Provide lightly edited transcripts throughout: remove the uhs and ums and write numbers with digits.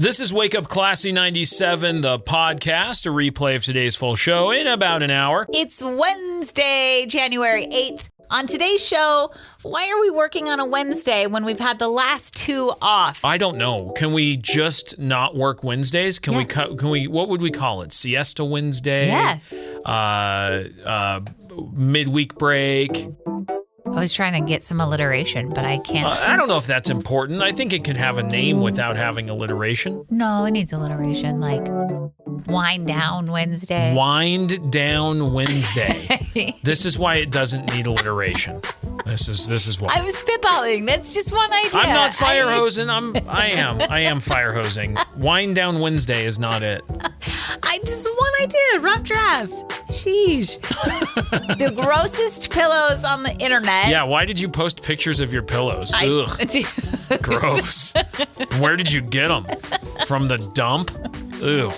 This is Wake Up Classy 97, the podcast, a replay of today's full show in about an hour. It's Wednesday, January 8th. On today's show, why are we working on a Wednesday when we've had the last two off? I don't know. Can we just not work Wednesdays? Can we? What would we call it? Siesta Wednesday? Yeah. Midweek break? I was trying to get some alliteration, but I can't. I don't know if that's important. I think it could have a name without having alliteration. No, it needs alliteration, like Wind Down Wednesday. Wind Down Wednesday. This is why it doesn't need alliteration. This is why. I was spitballing. That's just one idea. I'm not fire hosing. I am fire hosing. Wind Down Wednesday is not it. I just one idea. Rough draft. Sheesh. The grossest pillows on the internet. Yeah, why did you post pictures of your pillows? Ugh. Gross. Where did you get them? From the dump? Ew.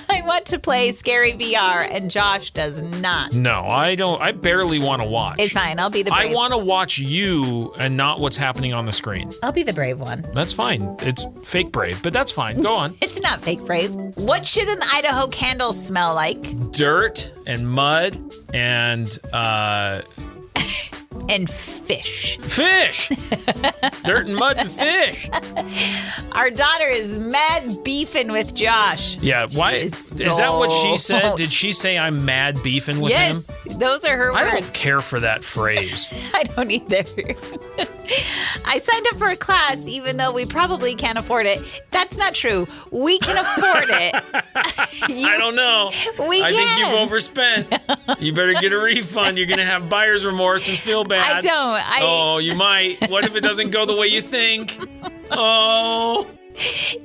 I want to play Scary VR, and Josh does not. No, I don't. I barely want to watch. It's fine. I'll be the brave. I want to watch you and not what's happening on the screen. I'll be the brave one. That's fine. It's fake brave, but that's fine. Go on. It's not fake brave. What should an Idaho candle smell like? Dirt and mud and And fish. Fish! Dirt and mud and fish. Our daughter is mad beefing with Josh. Yeah, why? Is that what she said? Did she say I'm mad beefing with him? Yes, those are her words. I don't care for that phrase. I don't either. I signed up for a class even though we probably can't afford it. That's not true. We can afford it. I don't know. I think you've overspent. You better get a refund. You're going to have buyer's remorse and feel bad. I don't. Oh, you might. What if it doesn't go the way you think? Oh.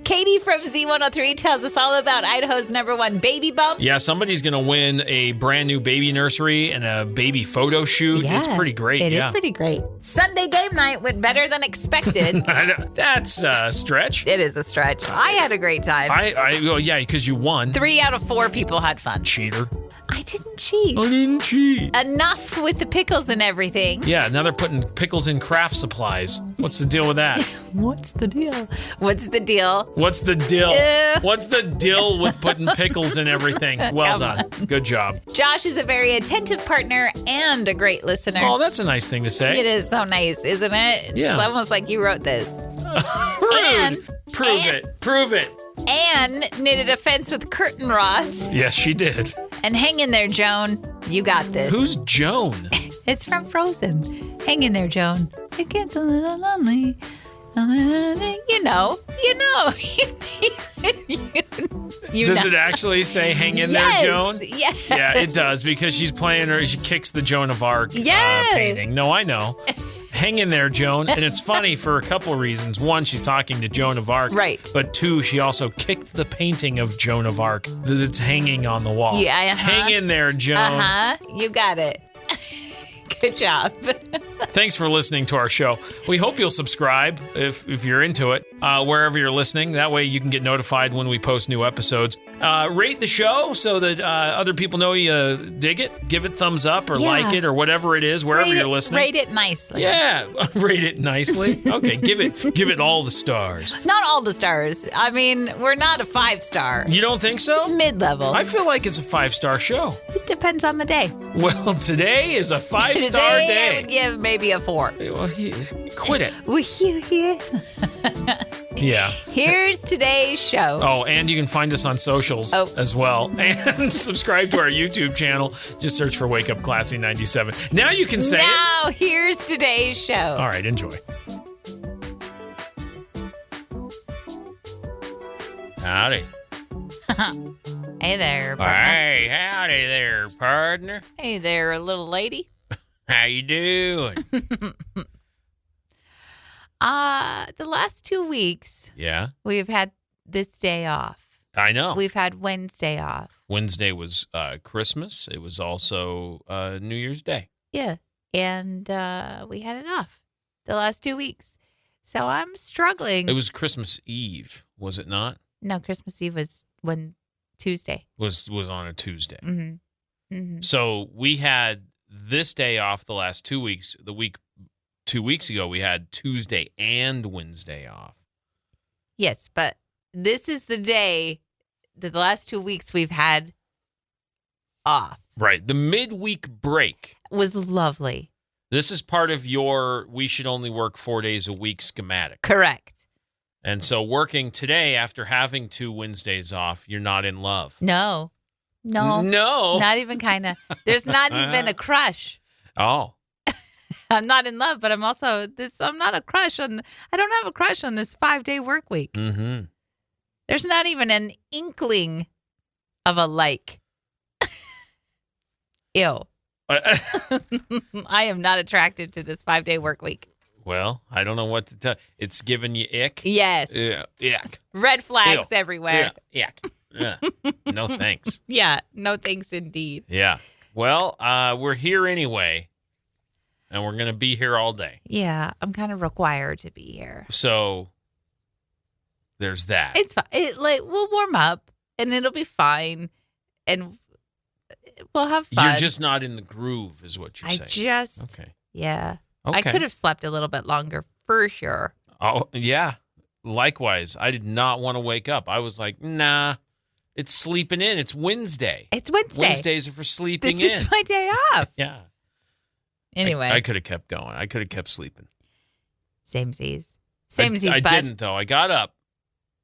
Katie from Z103 tells us all about Idaho's #1 baby bump. Yeah, somebody's going to win a brand new baby nursery and a baby photo shoot. Yeah, it's pretty great. It is pretty great. Sunday game night went better than expected. That's a stretch. It is a stretch. I had a great time. Well, yeah, because you won. 3 out of 4 people had fun. Cheater. I didn't cheat. I didn't cheat. Enough with the pickles and everything. Yeah, now they're putting pickles in craft supplies. What's the deal with that? What's the deal? What's the deal? What's the deal? What's the deal with putting pickles in everything? Well done. Good job. Josh is a very attentive partner and a great listener. Oh, that's a nice thing to say. It is so nice, isn't it? Yeah. It's almost like you wrote this. Rude. Prove it. Anne knitted a fence with curtain rods. Yes, she did. And hang in there, Joan. You got this. Who's Joan? It's from Frozen. Hang in there, Joan. It gets a little lonely. You know. Does it actually say hang in there, Joan? Yes. Yeah, it does because she's playing her. She kicks the Joan of Arc painting. No, I know. Hang in there, Joan. And it's funny for a couple of reasons. One, she's talking to Joan of Arc. Right. But two, she also kicked the painting of Joan of Arc that's hanging on the wall. Yeah, Hang in there, Joan. You got it. Good job. Thanks for listening to our show. We hope you'll subscribe if you're into it, wherever you're listening. That way you can get notified when we post new episodes. Rate the show so that other people know you dig it. Give it thumbs up or like it or whatever it is, wherever you're listening. Rate it nicely. Yeah, rate it nicely. Okay, give it all the stars. Not all the stars. I mean, we're not a 5-star. You don't think so? Mid-level. I feel like it's a 5-star show. It depends on the day. Well, today is a 5-star day. Today I would give maybe a 4. Well, quit it. Were you here? Yeah. Here's today's show. Oh, and you can find us on socials as well. And subscribe to our YouTube channel. Just search for Wake Up Classy 97. Now you can say Now, here's today's show. All right, enjoy. Howdy. Hey there, partner. Hey, howdy there, partner. Hey there, little lady. How you doing? The last 2 weeks, Yeah, we've had this day off. I know. We've had Wednesday off. Wednesday was Christmas. It was also New Year's Day. Yeah. And we had it off the last 2 weeks. So I'm struggling. It was Christmas Eve, was it not? No, Christmas Eve was Tuesday. Was on a Tuesday. Mm-hmm. Mm-hmm. So we had this day off the last 2 weeks. 2 weeks ago, we had Tuesday and Wednesday off. Yes, but this is the day that the last 2 weeks we've had off. Right. The midweek break Was lovely. This is part of your we should only work 4 days a week schematic. Correct. And so working today after having 2 Wednesdays off, you're not in love. No. Not even kind of. There's not even a crush. Oh. I'm not in love, but I'm not a crush on, I don't have a crush on this 5-day work week. Mm-hmm. There's not even an inkling of a like. Ew. I am not attracted to this 5-day work week. Well, I don't know what to tell. It's giving you ick. Yes. Yuck. Red flags everywhere. Yuck. No thanks. Yeah. No thanks indeed. Yeah. Well, we're here anyway, and we're going to be here all day. Yeah. I'm kind of required to be here. So there's that. It's fine. We'll warm up, and it'll be fine, and we'll have fun. You're just not in the groove, is what you're saying. Okay. Yeah. Okay. I could have slept a little bit longer, for sure. Oh, yeah. Likewise, I did not want to wake up. I was like, nah, it's sleeping in. It's Wednesday. It's Wednesday. Wednesdays are for sleeping in. This is my day off. Yeah. Anyway. I could have kept going. I could have kept sleeping. Samesies, I bud. didn't, though. I got up,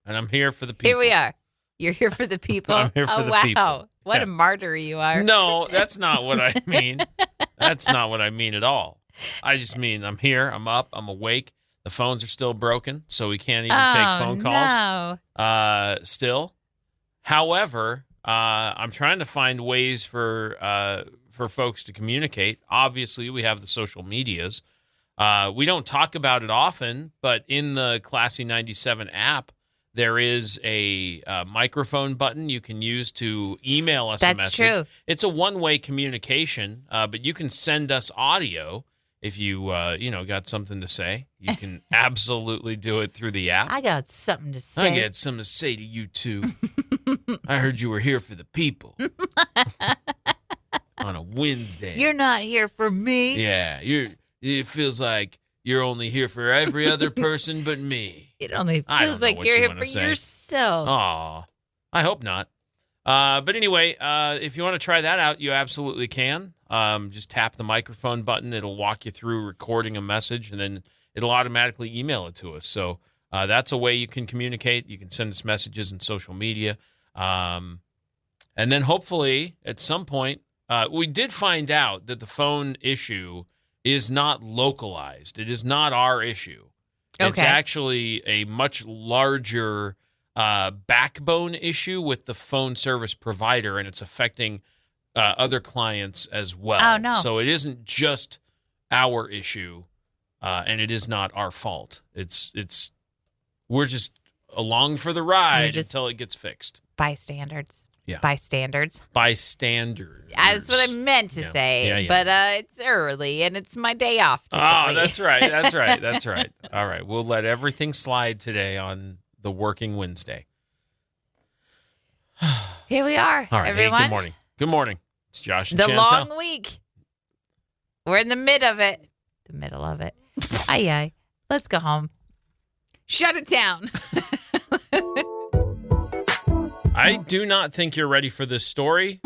and I'm here for the people. Here we are. You're here for the people. I'm here for the wow. people. What a martyr you are. No, that's not what I mean. That's not what I mean at all. I just mean I'm here, I'm up, I'm awake. The phones are still broken, so we can't even take phone calls. No. Still. However, I'm trying to find ways for folks to communicate. Obviously, we have the social medias. We don't talk about it often, but in the Classy 97 app, there is a microphone button you can use to email us a message. That's true. It's a one-way communication, but you can send us audio if you got something to say. You can absolutely do it through the app. I got something to say. I got something to say to you too. I heard you were here for the people on a Wednesday. You're not here for me. Yeah, it feels like you're only here for every other person but me. It only feels like you're here for yourself. Aw, I hope not. But anyway, if you want to try that out, you absolutely can. Just tap the microphone button. It'll walk you through recording a message, and then it'll automatically email it to us. So that's a way you can communicate. You can send us messages in social media. And then hopefully at some point, we did find out that the phone issue is not localized. It is not our issue. Okay. It's actually a much larger backbone issue with the phone service provider, and it's affecting other clients as well. Oh, no. So it isn't just our issue, and it is not our fault. We're just along for the ride until it gets fixed. Bystanders. Yeah. Bystanders. Bystanders. That's what I meant to say. Yeah. But it's early, and it's my day off. Oh, that's right. That's right. All right. We'll let everything slide today on the working Wednesday. Here we are, all right. everyone. Hey, good morning. Good morning. It's Josh and The Chantel. long week. We're in the middle of it. Aye. Let's go home. Shut it down. I do not think you're ready for this story.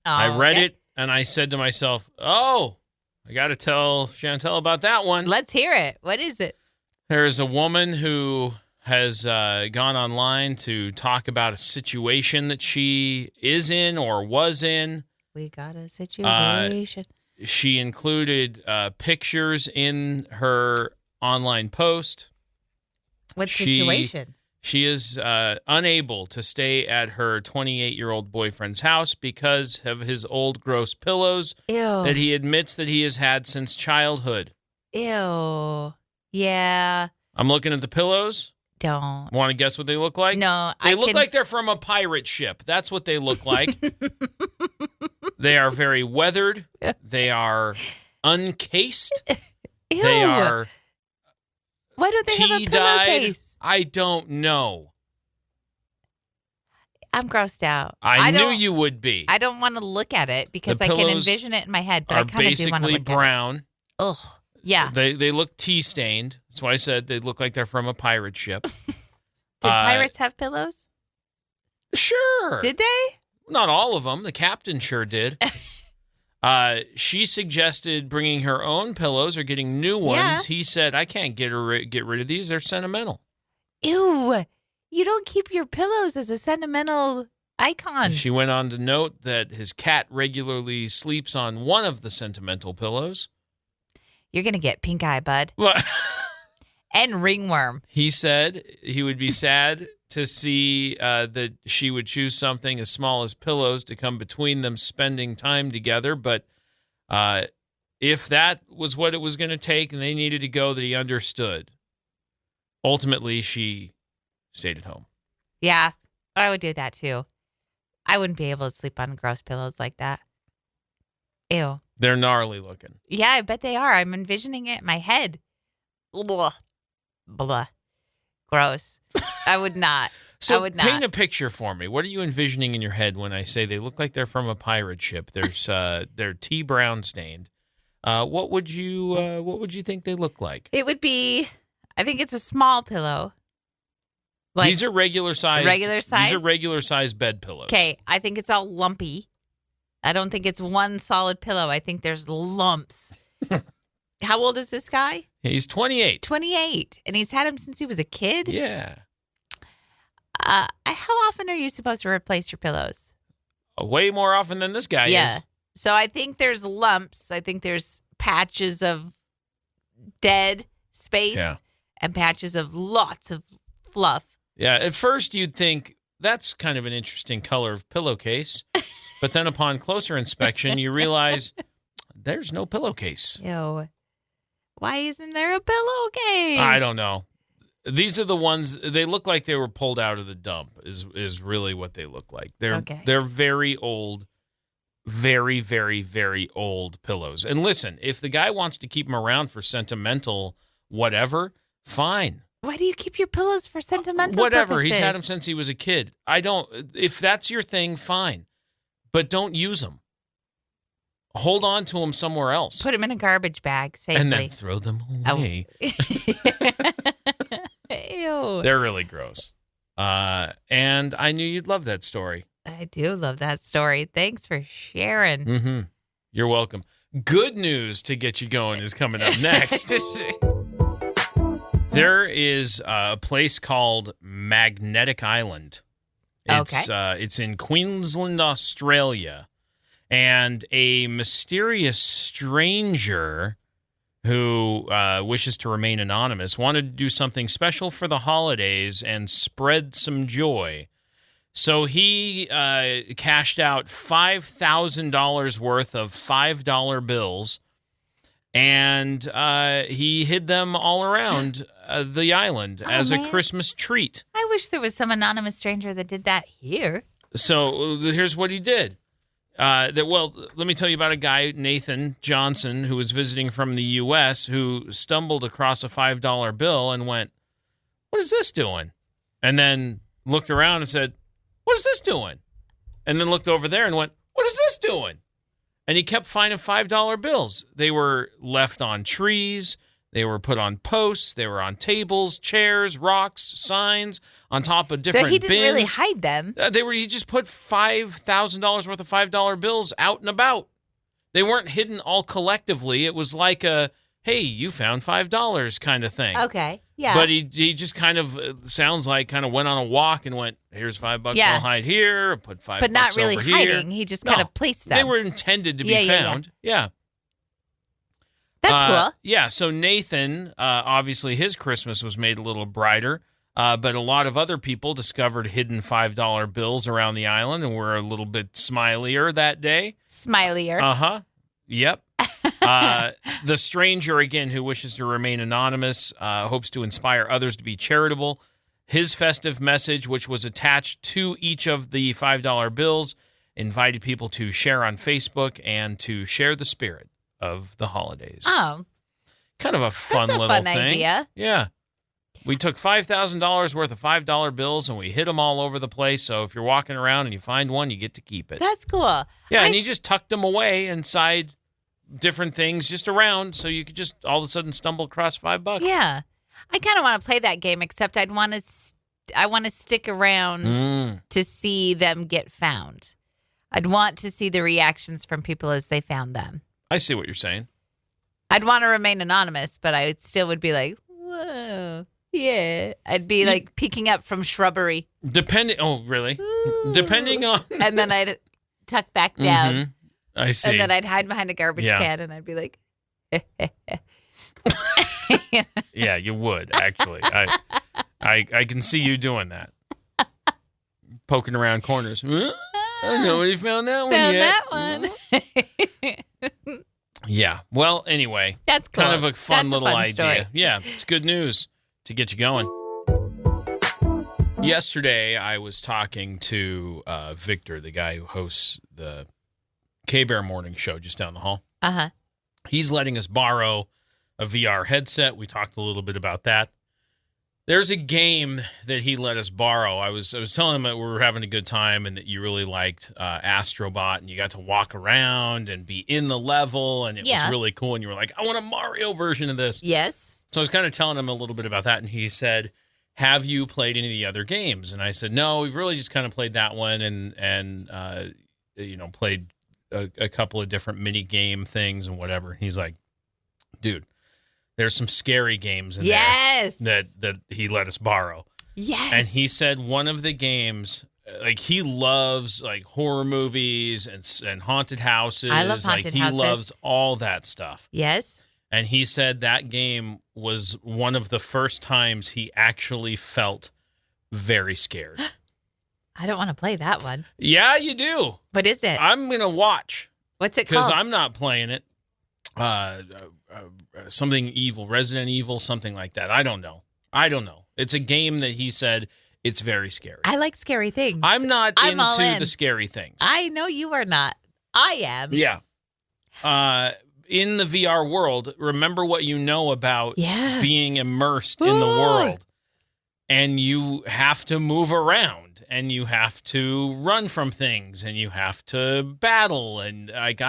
I read it, and I said to myself, I got to tell Chantel about that one. Let's hear it. What is it? There's a woman who has gone online to talk about a situation that she is in or was in. We got a situation. She included pictures in her online post. What situation? She is unable to stay at her 28-year-old boyfriend's house because of his old gross pillows that he admits that he has had since childhood. Ew. Yeah. I'm looking at the pillows. Don't. Want to guess what they look like? No. They look like they're from a pirate ship. That's what they look like. They are very weathered. They are uncased. Ew. They are Why don't they have a tea-dyed. pillowcase? I don't know. I'm grossed out. I knew you would be. I don't want to look at it because The I can pillows envision it in my head, but I kind of do want to basically look brown. at it. Ugh. Yeah. They look tea stained. That's why I said they look like they're from a pirate ship. Did pirates have pillows? Sure. Did they? Not all of them. The captain sure did. She suggested bringing her own pillows or getting new ones. Yeah. He said, I can't get rid of these. They're sentimental. Ew. You don't keep your pillows as a sentimental icon. She went on to note that his cat regularly sleeps on one of the sentimental pillows. You're going to get pink eye, bud. Well, And ringworm. he said he would be sad to see that she would choose something as small as pillows to come between them spending time together. But if that was what it was going to take and they needed to go, that he understood. Ultimately, she stayed at home. Yeah, I would do that too. I wouldn't be able to sleep on gross pillows like that. Ew. They're gnarly looking. Yeah, I bet they are. I'm envisioning it in my head. Blah. Blah. Gross. I would not. So I would not. paint a picture for me. What are you envisioning in your head when I say they look like they're from a pirate ship? They're tea brown stained. What would you think they look like? It would be, I think it's a small pillow. These are regular size. Regular size? These are regular size bed pillows. Okay, I think it's all lumpy. I don't think it's one solid pillow. I think there's lumps. How old is this guy? He's 28. 28. And he's had him since he was a kid? Yeah. How often are you supposed to replace your pillows? Way more often than this guy is. So I think there's lumps. I think there's patches of dead space and patches of lots of fluff. Yeah. At first, you'd think that's kind of an interesting color of pillowcase. But then upon closer inspection, you realize there's no pillowcase. Ew. Why isn't there a pillowcase? I don't know. These are the ones, they look like they were pulled out of the dump is really what they look like. They're very old, very, very, very old pillows. And listen, if the guy wants to keep them around for sentimental whatever, fine. Why do you keep your pillows for sentimental Whatever. purposes? He's had them since he was a kid. If that's your thing, fine. But don't use them. Hold on to them somewhere else. Put them in a garbage bag safely. And then throw them away. Ew. They're really gross. And I knew you'd love that story. I do love that story. Thanks for sharing. Mm-hmm. You're welcome. Good news to get you going is coming up next. There is a place called Magnetic Island. It's in Queensland, Australia. And a mysterious stranger who wishes to remain anonymous wanted to do something special for the holidays and spread some joy. So he cashed out $5,000 worth of $5 bills, and he hid them all around the island as a Christmas treat. I wish there was some anonymous stranger that did that here. So here's what he did. Let me tell you about a guy, Nathan Johnson, who was visiting from the U.S., who stumbled across a $5 bill and went, "What is this doing?" And then looked around and said, "What is this doing?" And then looked over there and went, "What is this doing?" And he kept finding $5 bills. They were left on trees. They were put on posts. They were on tables, chairs, rocks, signs, on top of different bins. So he didn't really hide them. He just put $5,000 worth of $5 bills out and about. They weren't hidden all collectively. It was like a, hey, you found $5 kind of thing. Okay, yeah. But he just kind of, sounds like, kind of went on a walk and went, here's $5, I'll hide here, put $5 but not really over hiding. Here. He just kind of placed them. They were intended to be found. Yeah. That's cool. Yeah, so Nathan, obviously his Christmas was made a little brighter, but a lot of other people discovered hidden $5 bills around the island and were a little bit smilier that day. Smilier. Uh-huh. Yep. The stranger, again, who wishes to remain anonymous, hopes to inspire others to be charitable. His festive message, which was attached to each of the $5 bills, invited people to share on Facebook and to share the spirit of the holidays. Oh. Kind of a fun That's a little fun thing. idea. Yeah. We took $5,000 worth of $5 bills and we hid them all over the place. So if you're walking around and you find one, you get to keep it. That's cool. Yeah, and you just tucked them away inside different things just around so you could just all of a sudden stumble across $5. Yeah. I kind of want to play that game, except I'd want to want to stick around to see them get found. I'd want to see the reactions from people as they found them. I see what you're saying. I'd want to remain anonymous, but I still would be like, whoa, yeah. I'd be like peeking up from shrubbery. Oh, really? Ooh. Depending on... And then I'd tuck back down. Mm-hmm. I see. And then I'd hide behind a garbage can and I'd be like, Yeah, you would, actually. I can see you doing that. Poking around corners. I know you found that one yet. That one. Yeah. Well, anyway. That's cool. Kind of a fun little idea. Story. Yeah, it's good news to get you going. Yesterday, I was talking to Victor, the guy who hosts the K-Bear Morning Show just down the hall. Uh-huh. He's letting us borrow a VR headset. We talked a little bit about that. There's a game that he let us borrow. I was telling him that we were having a good time and that you really liked Astrobot and you got to walk around and be in the level and it was really cool. And you were like, I want a Mario version of this. Yes. So I was kind of telling him a little bit about that. And he said, have you played any of the other games? And I said, no, we've really just kind of played that one and played a couple of different mini game things and whatever. He's like, dude, there's some scary games in there that he let us borrow. Yes. And he said one of the games, like he loves like horror movies and haunted houses. I love haunted houses. He loves all that stuff. Yes. And he said that game was one of the first times he actually felt very scared. I don't want to play that one. Yeah, you do. What is it? I'm going to watch. What's it called? Because I'm not playing it. Something evil, Resident Evil, something like that. I don't know. It's a game that he said it's very scary. I like scary things. I'm not into the scary things. I know you are not. I am. Yeah. In the VR world, remember what you know about being immersed in the world. And you have to move around and you have to run from things and you have to battle. And like,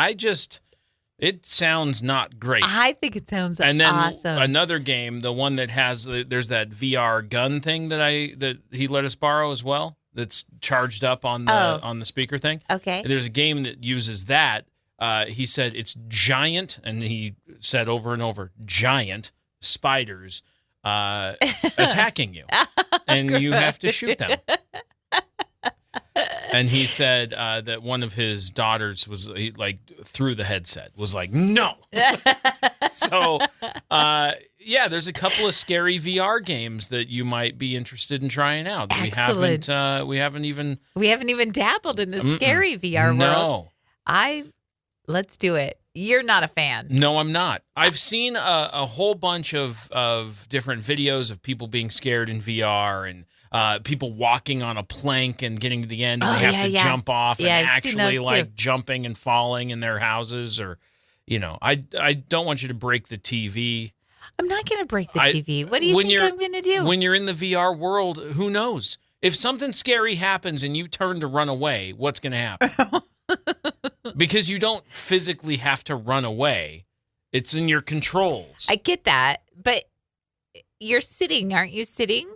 it sounds not great. I think it sounds awesome. And then another game, the one that has, there's that VR gun thing that he let us borrow as well. That's charged up on the speaker thing. Okay. There's a game that uses that. He said it's giant, and he said over and over, giant spiders attacking you, and you have to shoot them. And he said that one of his daughters was through the headset, was like, no. So, there's a couple of scary VR games that you might be interested in trying out. Excellent. We haven't even dabbled in the scary VR world. Let's do it. You're not a fan. No, I'm not. I've seen a whole bunch of different videos of people being scared in VR and people walking on a plank and getting to the end and they have to jump off and actually jumping and falling in their houses or, I don't want you to break the TV. I'm not going to break the TV. What do you think I'm going to do? When you're in the VR world, who knows? If something scary happens and you turn to run away, what's going to happen? Because you don't physically have to run away. It's in your controls. I get that, but you're sitting, aren't you sitting?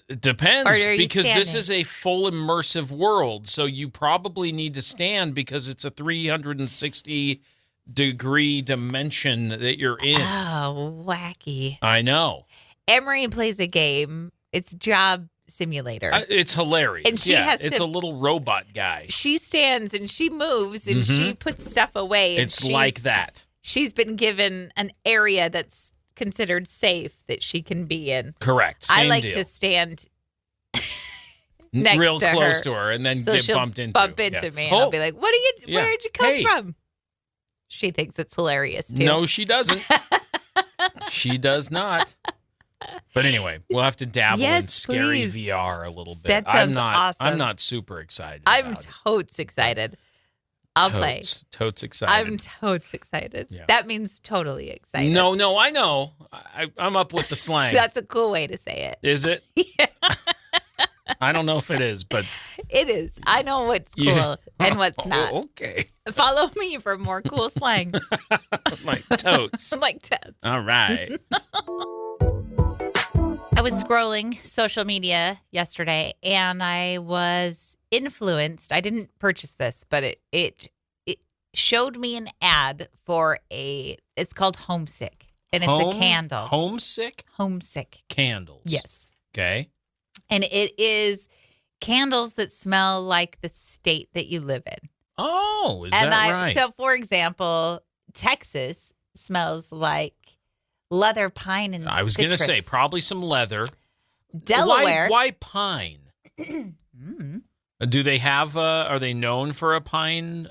It depends, because standing? This is a full immersive world, so you probably need to stand because it's a 360-degree dimension that you're in. Oh, wacky. I know. Emery plays a game. It's Job Simulator. It's hilarious. And it's a little robot guy. She stands and she moves and she puts stuff away. And it's like that. She's been given an area that's considered safe that she can be in. Correct. I Same like deal. to stand next real to close her, to her and then so get she'll bumped into. Bump into me and I'll be like, where'd you come from? She thinks it's hilarious too. No, she doesn't. She does not. But anyway, we'll have to dabble in scary VR a little bit. That sounds awesome. I'm not super excited. I'm totes excited. I'll play. Totes excited. I'm totes excited. Yeah. That means totally excited. No, I know. I'm up with the slang. That's a cool way to say it. Is it? Yeah. I don't know if it is, but it is. I know what's cool and what's not. Okay. Follow me for more cool slang. Like totes. Like totes. All right. I was scrolling social media yesterday and I was influenced. I didn't purchase this, but it showed me an ad for it's called Homesick, and it's a candle. Homesick? Homesick. Candles. Yes. Okay. And it is candles that smell like the state that you live in. Oh, is that right? So, for example, Texas smells like leather, pine, and I was going to say probably some leather. Delaware. Why pine? Do they have? Are they known for a pine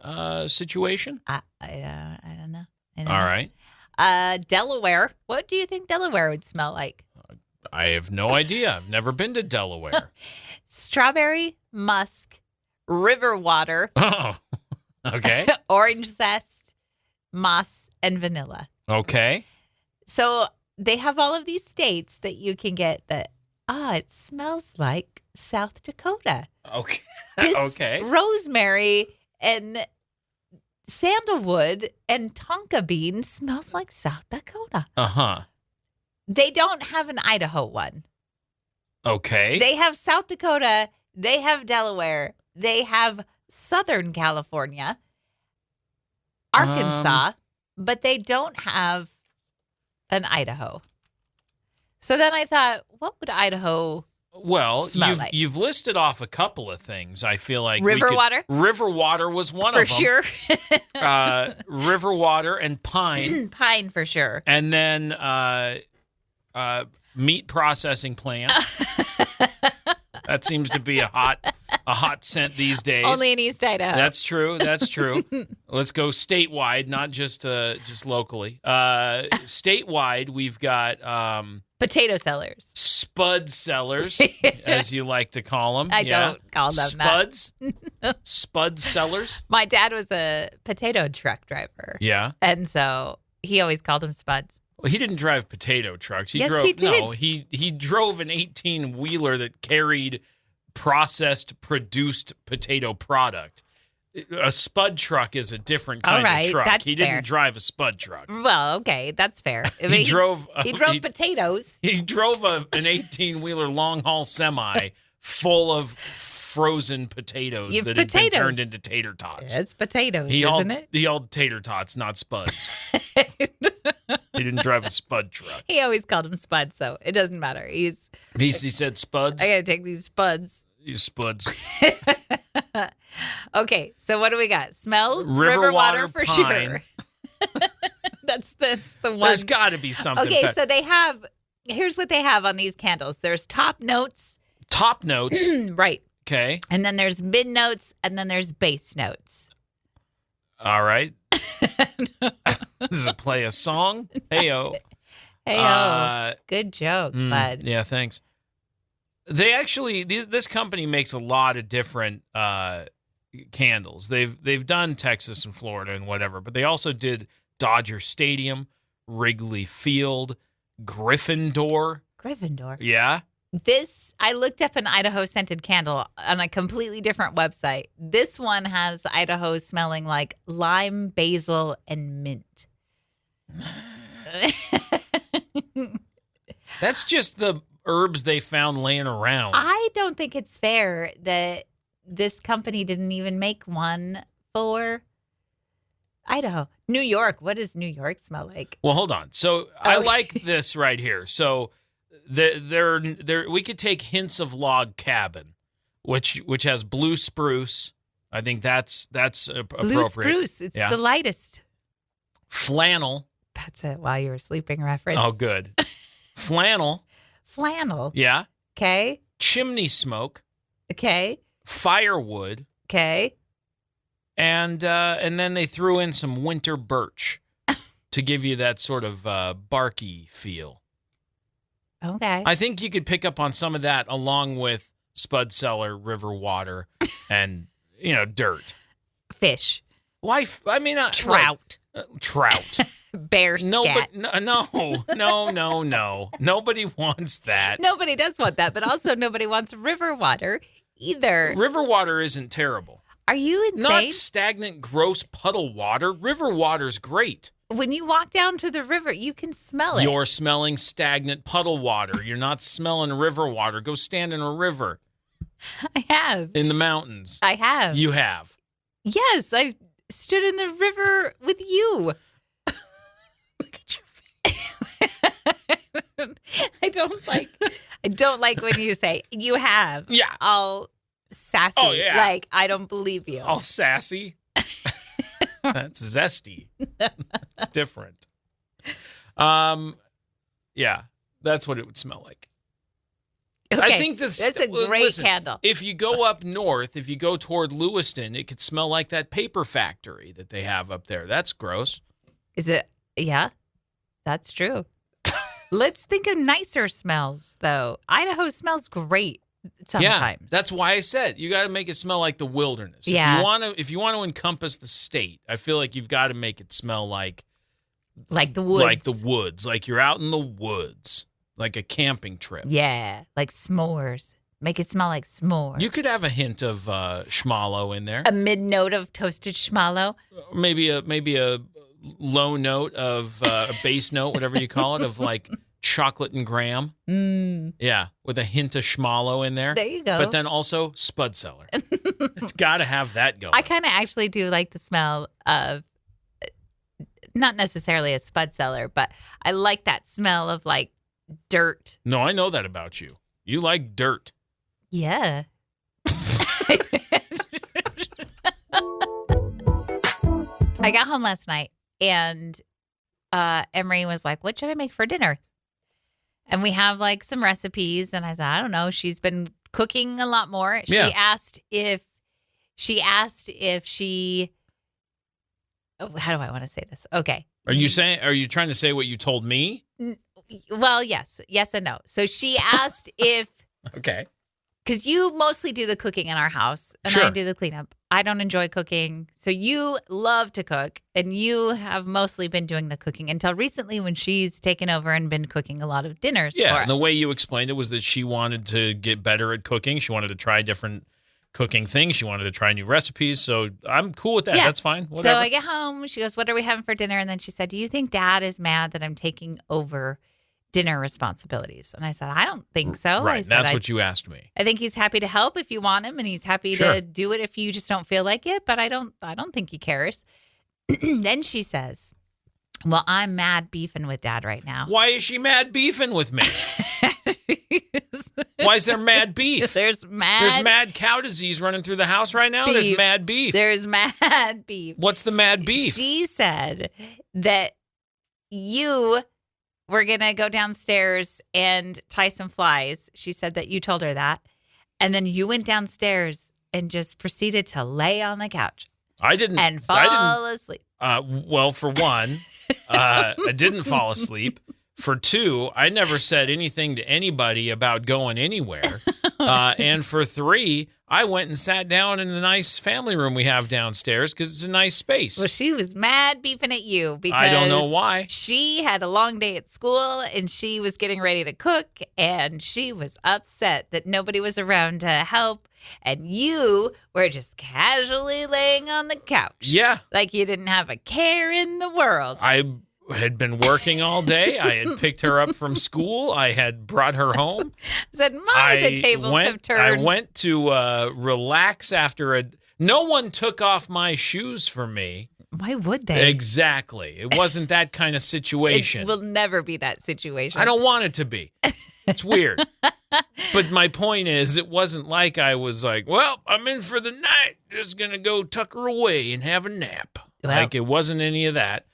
situation? I don't know. All right. Delaware. What do you think Delaware would smell like? I have no idea. I've never been to Delaware. Strawberry, musk, river water. Oh, okay. Orange zest, moss, and vanilla. Okay. So they have all of these states that you can get that, it smells like South Dakota. Okay. This okay. rosemary and sandalwood and tonka bean smells like South Dakota. Uh-huh. They don't have an Idaho one. Okay. They have South Dakota. They have Delaware. They have Southern California, Arkansas, but they don't have an Idaho. So then I thought, what would Idaho smell like? You've listed off a couple of things. I feel like river water. River water was one of them. For sure. River water and pine. Pine for sure. And then meat processing plant. That seems to be a hot scent these days. Only in East Idaho. That's true. That's true. Let's go statewide, not just locally. Statewide, we've got potato sellers. Spud sellers, as you like to call them. I don't call them Spuds? Spud sellers? My dad was a potato truck driver. Yeah. And so he always called them spuds. Well, he didn't drive potato trucks. He did. No, he drove an 18-wheeler that carried produced potato product. A spud truck is a different kind of truck. He didn't drive a spud truck. Well, okay, that's fair. He drove potatoes. He drove an 18-wheeler long-haul semi full of frozen potatoes that had been turned into tater tots. It's potatoes, isn't it? He hauled tater tots, not spuds. He didn't drive a spud truck. He always called them spuds, so it doesn't matter. He said spuds. I got to take these spuds. These spuds. Okay, so what do we got? Smells, river water for pine. sure. That's the one. There's got to be something. Okay, so here's what they have on these candles. There's top notes. Top notes. Right. Okay. And then there's mid notes, and then there's base notes. All right. Does it play a song? Hey-o. Hey-o. Good joke, bud. Yeah, thanks. They actually, this company makes a lot of different candles. They've done Texas and Florida and whatever, but they also did Dodger Stadium, Wrigley Field, Gryffindor. Gryffindor. Yeah. I looked up an Idaho scented candle on a completely different website. This one has Idaho smelling like lime, basil, and mint. That's just the herbs they found laying around. I don't think it's fair that this company didn't even make one for Idaho. New York. What does New York smell like? Well, hold on. So I like this right here. So we could take hints of log cabin, which has blue spruce. I think that's appropriate. Blue spruce. It's the lightest. Flannel. That's a while you were sleeping reference. Oh, good. Flannel. Flannel. Yeah. Okay. Chimney smoke. Okay. Firewood. Okay. And then they threw in some winter birch to give you that sort of barky feel. Okay. I think you could pick up on some of that along with spud cellar, river water, and dirt. Fish. Why? I mean, trout. Trout. Bear scat. No. Nobody wants that. Nobody does want that, but also nobody wants river water either. River water isn't terrible. Are you insane? Not stagnant, gross puddle water. River water's great. When you walk down to the river, you can smell it. You're smelling stagnant puddle water. You're not smelling river water. Go stand in a river. I have. In the mountains. I have. You have. Yes, I've stood in the river with you. Look at your face. I don't like when you say you have. Yeah. All sassy. Oh, yeah. Like, I don't believe you. All sassy. That's zesty. It's different. Yeah, that's what it would smell like. Okay. I think that's a great candle. If you go up north, if you go toward Lewiston, it could smell like that paper factory that they have up there. That's gross. Is it? Yeah, that's true. Let's think of nicer smells, though. Idaho smells great sometimes. Yeah, that's why I said you got to make it smell like the wilderness. Yeah. If you want to encompass the state, I feel like you've got to make it smell like the woods. Like you're out in the woods, like a camping trip. Yeah, like s'mores. Make it smell like s'mores. You could have a hint of schmallow in there. A mid note of toasted schmallow. Maybe a low note of a base note, whatever you call it, of like chocolate and graham. Yeah, with a hint of schmallow in there. There you go. But then also spud cellar. It's got to have that going. I kind of actually do like the smell of, not necessarily a spud cellar, but I like that smell of like dirt. No, I know that about you. You like dirt. Yeah. I got home last night and Emery was like, what should I make for dinner? And we have like some recipes. And I said, I don't know. She's been cooking a lot more. Yeah. She asked if she, how do I want to say this? Okay. Are you trying to say what you told me? Well, yes and no. So she asked if, okay. because you mostly do the cooking in our house and Sure. I do the cleanup. I don't enjoy cooking. So you love to cook and you have mostly been doing the cooking until recently when she's taken over and been cooking a lot of dinners for Yeah, us. and the way you explained it was that she wanted to get better at cooking. She wanted to try different cooking things. She wanted to try new recipes. So I'm cool with that. Yeah. That's fine. Whatever. So I get home. She goes, what are we having for dinner? And then she said, do you think Dad is mad that I'm taking over dinner responsibilities? And I said, I don't think so. Right. I said, That's what you asked me. I think he's happy to help if you want him, and he's happy Sure. to do it if you just don't feel like it. But I don't think he cares. Then she says, well, I'm mad beefing with Dad right now. Why is she mad beefing with me? Why is there mad beef? There's mad cow disease running through the house right now. beef. There's mad beef. There's mad beef. What's the mad beef? She said that you were going to go downstairs and tie some flies. She said that you told her that. And then you went downstairs and just proceeded to lay on the couch I didn't. and fall asleep. Well, for one, I didn't fall asleep. For two, I never said anything to anybody about going anywhere. And for three, I went and sat down in the nice family room we have downstairs because it's a nice space. Well, she was mad beefing at you because I don't know why. She had a long day at school and she was getting ready to cook and she was upset that nobody was around to help and you were just casually laying on the couch. Yeah. Like you didn't have a care in the world. I had been working all day. I had picked her up from school. I had brought her home. I said, the tables have turned. I went to relax after no one took off my shoes for me. Why would they? Exactly. It wasn't that kind of situation. It will never be that situation. I don't want it to be. It's weird. But my point is, it wasn't like I was like, well, I'm in for the night. Just going to go tuck her away and have a nap. Well, like, it wasn't any of that.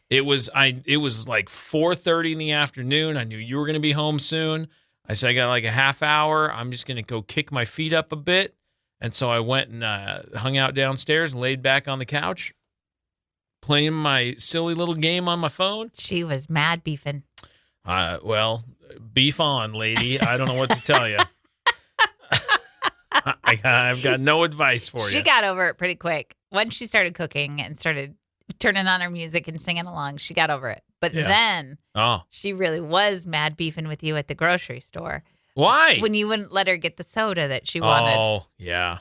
It was like 4:30 in the afternoon. I knew you were going to be home soon. I said, I got like a half hour. I'm just going to go kick my feet up a bit. And so I went and hung out downstairs and laid back on the couch, playing my silly little game on my phone. She was mad beefing. Well, beef on, lady. I don't know what to tell you. I've got no advice for you. She got over it pretty quick. Once she started cooking and started turning on her music and singing along, she got over it. But then she really was mad beefing with you at the grocery store. Why? When you wouldn't let her get the soda that she wanted. Oh, yeah.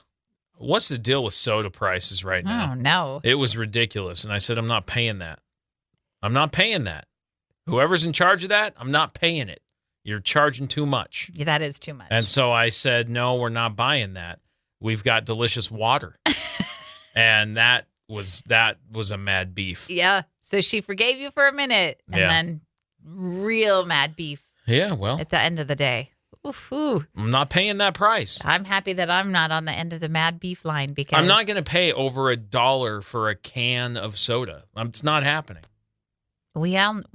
What's the deal with soda prices right now? Oh, no. It was ridiculous. And I said, I'm not paying that. I'm not paying that. Whoever's in charge of that, I'm not paying it. You're charging too much. Yeah, that is too much. And so I said, no, we're not buying that. We've got delicious water. And that was a mad beef. Yeah. So she forgave you for a minute and then real mad beef. Yeah, well. At the end of the day. Ooh. I'm not paying that price. I'm happy that I'm not on the end of the mad beef line because I'm not going to pay over $1 for a can of soda. It's not happening. We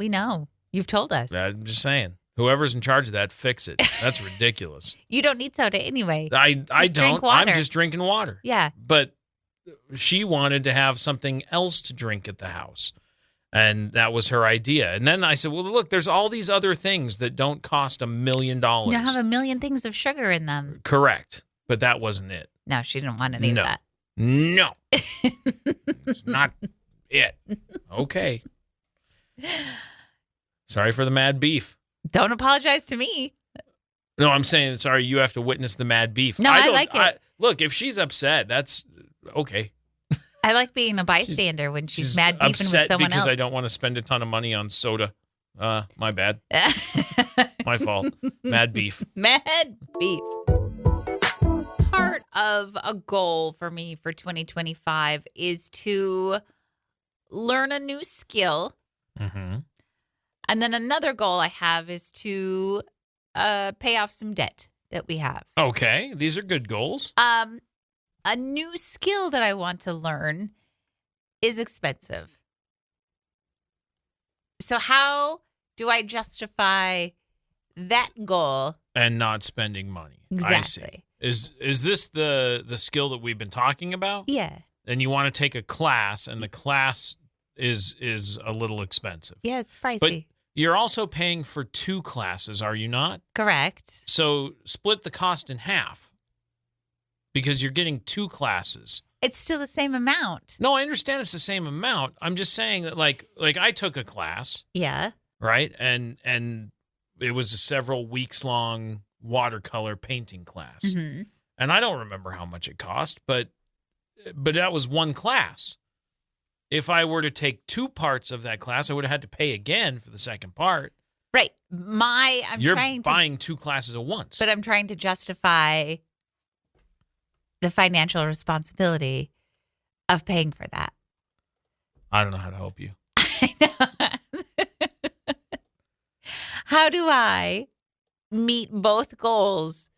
know. You've told us. I'm just saying. Whoever's in charge of that, fix it. That's ridiculous. You don't need soda anyway. I don't. Drink water. I'm just drinking water. Yeah. But she wanted to have something else to drink at the house. And that was her idea. And then I said, well, look, there's all these other things that don't cost $1 million. You don't have a million things of sugar in them. Correct. But that wasn't it. No, she didn't want any of that. No. It's not it. Okay. Sorry for the mad beef. Don't apologize to me. No, I'm saying, sorry, you have to witness the mad beef. No, I like it. Look, if she's upset, that's okay. I like being a bystander when she's mad beefing with someone else. Because I don't want to spend a ton of money on soda. My bad. My fault. Mad beef. Mad beef. Part of a goal for me for 2025 is to learn a new skill. Mm-hmm. And then another goal I have is to pay off some debt that we have. Okay. These are good goals. A new skill that I want to learn is expensive. So how do I justify that goal? And not spending money. Exactly. I see. Is this the skill that we've been talking about? Yeah. And you want to take a class, and the class is a little expensive. Yeah, it's pricey. But you're also paying for 2 classes, are you not? Correct. So split the cost in half. Because you're getting 2 classes. It's still the same amount. No, I understand it's the same amount. I'm just saying that like I took a class. Yeah. Right? And it was a several weeks long watercolor painting class. Mm-hmm. And I don't remember how much it cost, but that was one class. If I were to take 2 parts of that class, I would have had to pay again for the second part. Right. You're buying 2 classes at once. But I'm trying to justify the financial responsibility of paying for that. I don't know how to help you. I know. How do I meet both goals?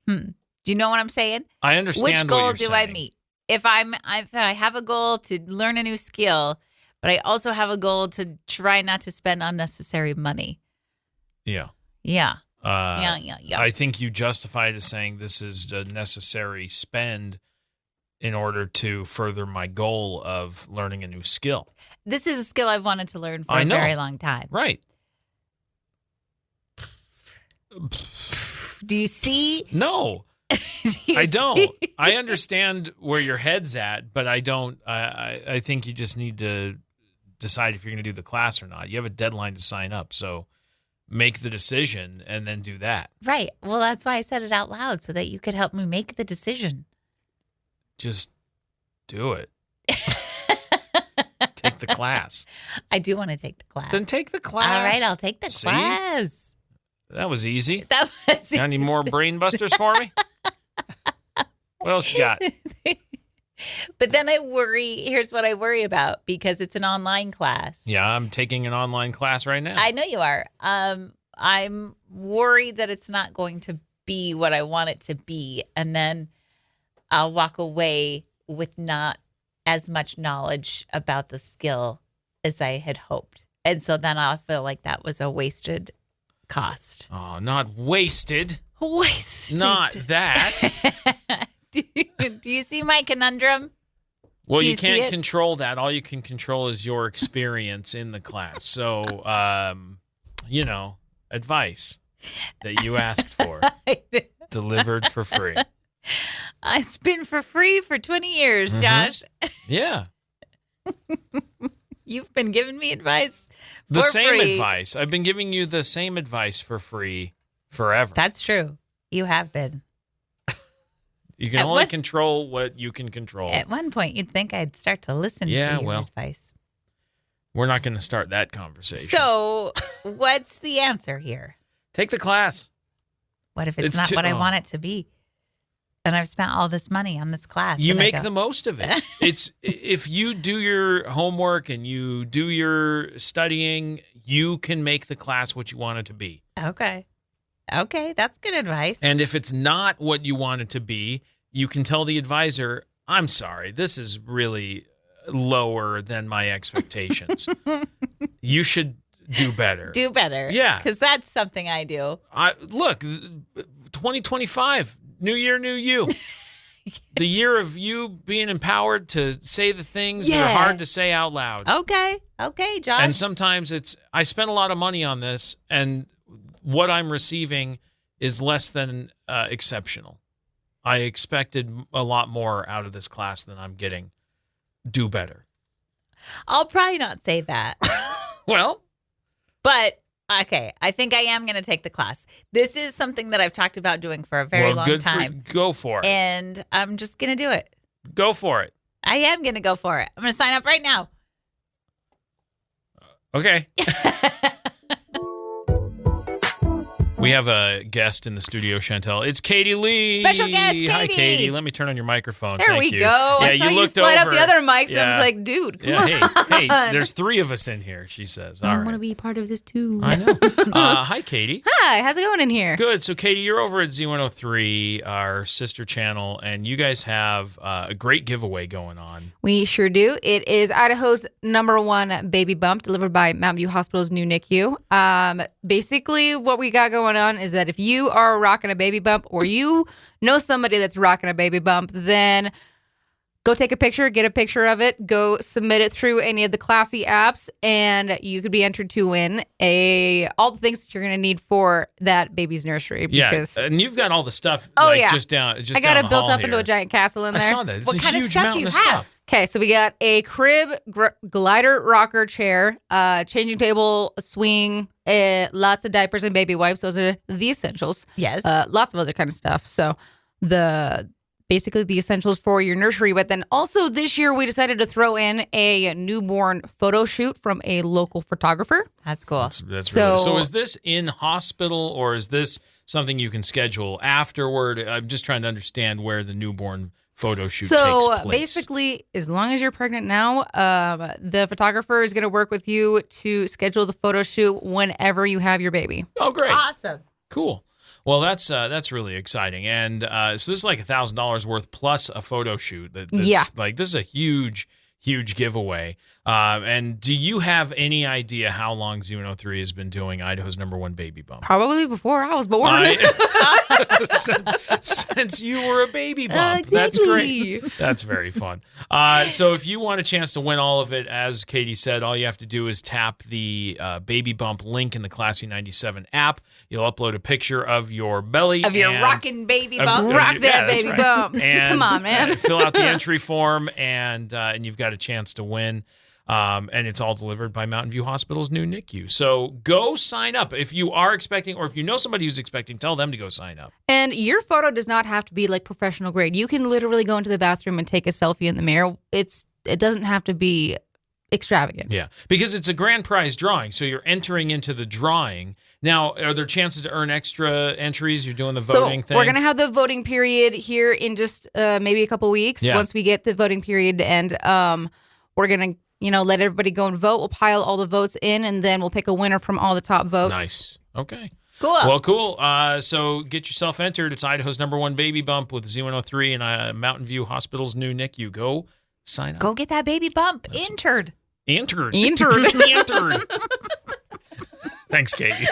Do you know what I'm saying? I understand. Which goal what you're do I saying. meet? If I have a goal to learn a new skill, but I also have a goal to try not to spend unnecessary money. Yeah. Yeah. Yeah. Yeah. I think you justified as saying this is a necessary spend in order to further my goal of learning a new skill. This is a skill I've wanted to learn for a very long time. Right. Do you see? No, I don't. I understand where your head's at, but I don't. I think you just need to decide if you're going to do the class or not. You have a deadline to sign up, so make the decision and then do that. Right. Well, that's why I said it out loud, so that you could help me make the decision. Just do it. Take the class. I do want to take the class. Then take the class. All right, I'll take the class. That was easy. That was Got any more brain busters for me? What else you got? But then I worry. Here's what I worry about, because it's an online class. Yeah, I'm taking an online class right now. I know you are. I'm worried that it's not going to be what I want it to be. And then I'll walk away with not as much knowledge about the skill as I had hoped. And so then I'll feel like that was a wasted cost. Oh, not wasted. Wasted. Not that. Do you see my conundrum? Well, you can't control that. All you can control is your experience in the class. So, advice that you asked for, delivered for free. It's been for free for 20 years, Josh. Yeah. You've been giving me advice The for same free. advice. I've been giving you the same advice for free forever. That's true. You have been. You can only control what you can control. At one point, you'd think I'd start to listen to your advice. We're not going to start that conversation. So, what's the answer here? Take the class. What if it's not what I want it to be? And I've spent all this money on this class. You make the most of it. It's if you do your homework and you do your studying, you can make the class what you want it to be. Okay, that's good advice. And if it's not what you want it to be, you can tell the advisor, I'm sorry, this is really lower than my expectations. You should do better. Do better. Yeah. Because that's something I do. Look, 2025, new year, new you. The year of you being empowered to say the things that are hard to say out loud. Okay, Josh. And sometimes I spent a lot of money on this, and what I'm receiving is less than exceptional. I expected a lot more out of this class than I'm getting. Do better. I'll probably not say that. Well. But, okay, I think I am going to take the class. This is something that I've talked about doing for a very long time. Go for it. And I'm just going to do it. Go for it. I am going to go for it. I'm going to sign up right now. Okay. We have a guest in the studio, Chantel. It's Katie Lee. Special guest, Katie. Hi, Katie. Let me turn on your microphone. There Thank we you. go. Yeah, I saw you you looked slide over. up the other mics, Yeah. and I was like, dude, come on. Hey, there's three of us in here, she says. All I right. want to be part of this too. I know. Hi, Katie. Hi, how's it going in here? Good. So, Katie, you're over at Z103, our sister channel, and you guys have a great giveaway going on. We sure do. It is Idaho's #1 baby bump delivered by Mountain View Hospital's new NICU. Basically, what we got going on is that if you are rocking a baby bump or you know somebody that's rocking a baby bump, then go take a picture, get a picture of it, go submit it through any of the classy apps, and you could be entered to win all the things that you're going to need for that baby's nursery. Because, and you've got all the stuff just down the hall I got it built up here. into a giant castle in there. I saw that. It's What a kind of huge stuff do mountain you of have? stuff. Okay, so we got a crib, glider rocker chair, changing table, a swing, lots of diapers and baby wipes. Those are the essentials. Yes. Lots of other kind of stuff. So basically the essentials for your nursery. But then also this year we decided to throw in a newborn photo shoot from a local photographer. That's cool. That's really, so is this in hospital or is this something you can schedule afterward? I'm just trying to understand where the newborn photo shoot takes place. Basically, as long as you're pregnant now, the photographer is going to work with you to schedule the photo shoot whenever you have your baby. Oh, great. Awesome. Cool. Well, that's really exciting. And so this is like $1,000 worth plus a photo shoot. That's like, this is a huge giveaway. And do you have any idea how long Z103 has been doing Idaho's #1 baby bump? Probably before I was born. Since you were a baby bump. Exactly. That's great. That's very fun. So if you want a chance to win all of it, as Katie said, all you have to do is tap the baby bump link in the Classy 97 app. You'll upload a picture of your belly. Of your rocking baby bump. Rock that baby bump. And, come on, man. Fill out the entry form, and you've got a chance to win. And it's all delivered by Mountain View Hospital's new NICU. So go sign up. If you are expecting, or if you know somebody who's expecting, tell them to go sign up. And your photo does not have to be like professional grade. You can literally go into the bathroom and take a selfie in the mirror. It doesn't have to be extravagant. Yeah, because it's a grand prize drawing. So you're entering into the drawing. Now, are there chances to earn extra entries? You're doing the voting thing? We're going to have the voting period here in just maybe a couple weeks. Yeah. Once we get the voting period to end, we're going to let everybody go and vote. We'll pile all the votes in, and then we'll pick a winner from all the top votes. Nice. Okay. Cool. Well, cool. So get yourself entered. It's Idaho's #1 baby bump with Z103 and Mountain View Hospital's new NICU. Go sign up. Go get that baby bump entered. Entered. Entered. Entered. Thanks, Katie.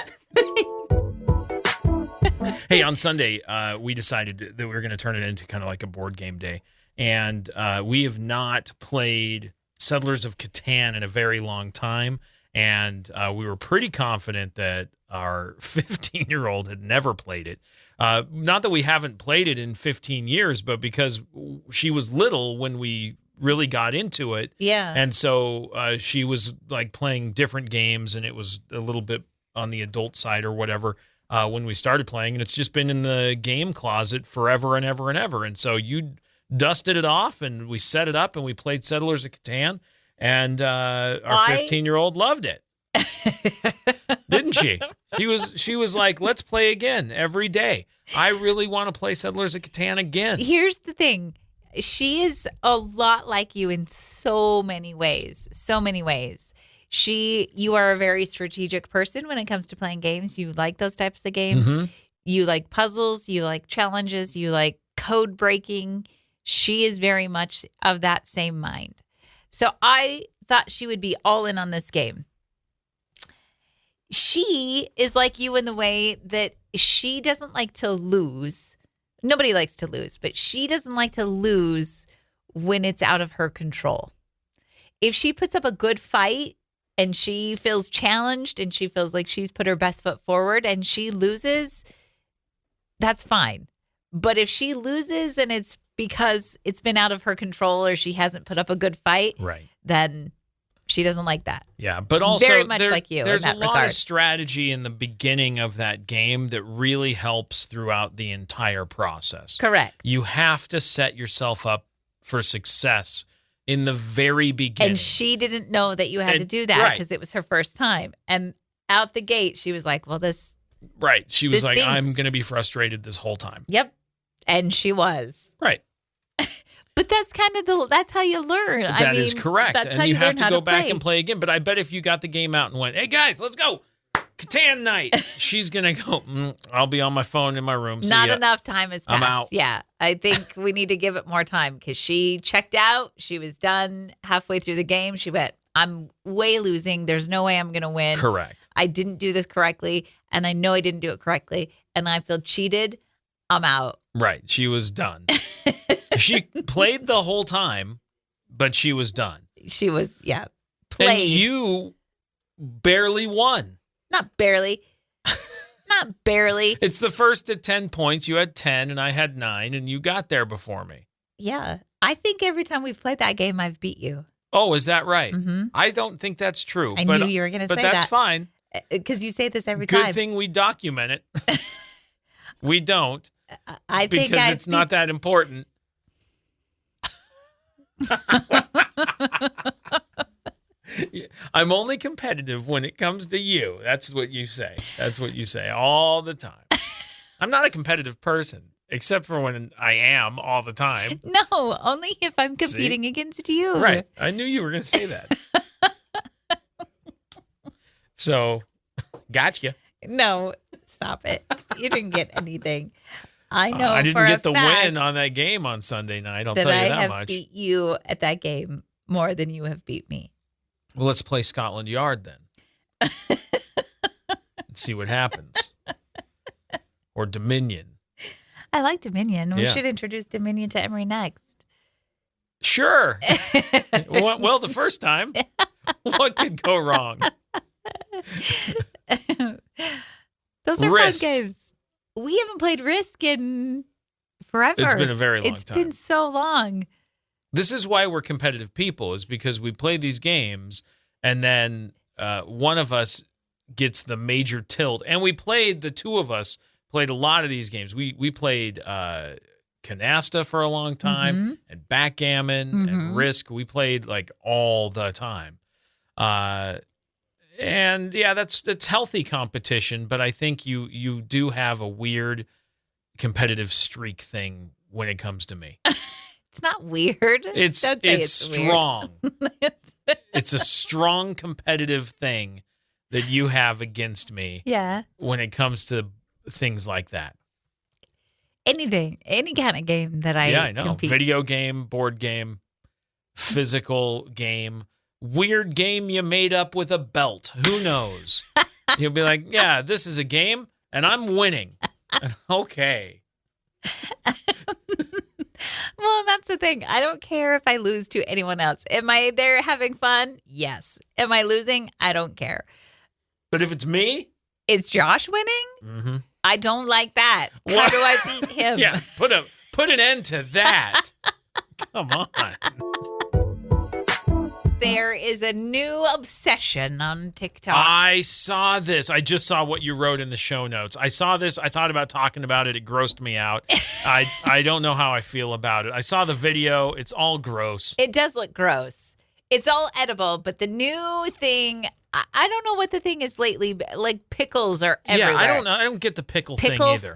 Hey, on Sunday, we decided that we were going to turn it into kind of like a board game day. And we have not played Settlers of Catan in a very long time. And we were pretty confident that our 15-year-old had never played it. Not that we haven't played it in 15 years, but because she was little when we really got into it. Yeah. And so she was like playing different games, and it was a little bit on the adult side or whatever. when we started playing, and it's just been in the game closet forever and ever and ever. And so you dusted it off, and we set it up, and we played Settlers of Catan, and our 15-year-old loved it. Didn't she? She was like, let's play again every day. I really want to play Settlers of Catan again. Here's the thing. She is a lot like you in so many ways. So many ways. You are a very strategic person when it comes to playing games. You like those types of games. Mm-hmm. You like puzzles. You like challenges. You like code breaking. She is very much of that same mind. So I thought she would be all in on this game. She is like you in the way that she doesn't like to lose. Nobody likes to lose, but she doesn't like to lose when it's out of her control. If she puts up a good fight and she feels challenged and she feels like she's put her best foot forward and she loses, that's fine. But if she loses and it's because it's been out of her control or she hasn't put up a good fight, right, then she doesn't like that. Yeah, but also very much like you. There's in that a lot regard. of strategy in the beginning of that game that really helps throughout the entire process. Correct. You have to set yourself up for success in the very beginning. And she didn't know that you had to do that because it was her first time. And out the gate, she was like, well, this... Right. She was like, stinks. I'm going to be frustrated this whole time. Yep. And she was. Right. But that's kind of that's how you learn. That is correct. That's and how you have learn to how go back play. and play again. But I bet if you got the game out and went, hey, guys, let's go. Catan night. She's going to go, I'll be on my phone in my room. See Not ya. enough time has passed. I'm out. Yeah. I think we need to give it more time because she checked out. She was done halfway through the game. She went, I'm way losing. There's no way I'm going to win. Correct. I didn't do this correctly. And I know I didn't do it correctly. And I feel cheated. I'm out. Right. She was done. She played the whole time, but she was done. She was, played. And you barely won. Not barely. Not barely. It's the first at 10 points. You had 10 and I had 9, and you got there before me. Yeah. I think every time we've played that game, I've beat you. Oh, is that right? Mm-hmm. I don't think that's true. I knew you were going to say that. But that's fine. Because you say this every time. Good thing we document it. We don't. I think because it's not that important. I'm only competitive when it comes to you. That's what you say. That's what you say all the time. I'm not a competitive person, except for when I am all the time. No, only if I'm competing against you. Right. I knew you were going to say that. So, gotcha. No, stop it. You didn't get anything. I know I for didn't get a the fact win on that game on Sunday night. I'll that tell you I that have much. beat you at that game more than you have beat me. Well, let's play Scotland Yard then. Let's see what happens. Or Dominion. I like Dominion. We Yeah. should introduce Dominion to Emery next. Sure. Well, the first time. What could go wrong? Those are Risk. fun games. We haven't played Risk in forever. It's been a very long It's time. been so long. This is why we're competitive people, is because we play these games and then one of us gets the major tilt. And the two of us played a lot of these games. We played Canasta for a long time and Backgammon and Risk. We played like all the time. And yeah, that's healthy competition, but I think you do have a weird competitive streak thing when it comes to me. It's not weird. It's Don't say it's strong. weird. It's a strong competitive thing that you have against me Yeah. when it comes to things like that. Anything, any kind of game that I know. compete. Video game, board game, physical game, weird game you made up with a belt. Who knows? You'll be like, yeah, this is a game and I'm winning. Okay. Well, that's the thing. I don't care if I lose to anyone else. Am I there having fun? Yes. Am I losing? I don't care. But if it's me, Is Josh winning? I don't like that. How What? do I beat him? yeah, put an end to that. Come on. there is a new obsession on TikTok. I saw this. I just saw what you wrote in the show notes. I saw this. I thought about talking about it. It grossed me out. I don't know how I feel about it. I saw the video. It's all gross. It does look gross. It's all edible, but the new thing, I don't know what the thing is lately. Like pickles are everywhere. Yeah, I don't get the pickle thing either.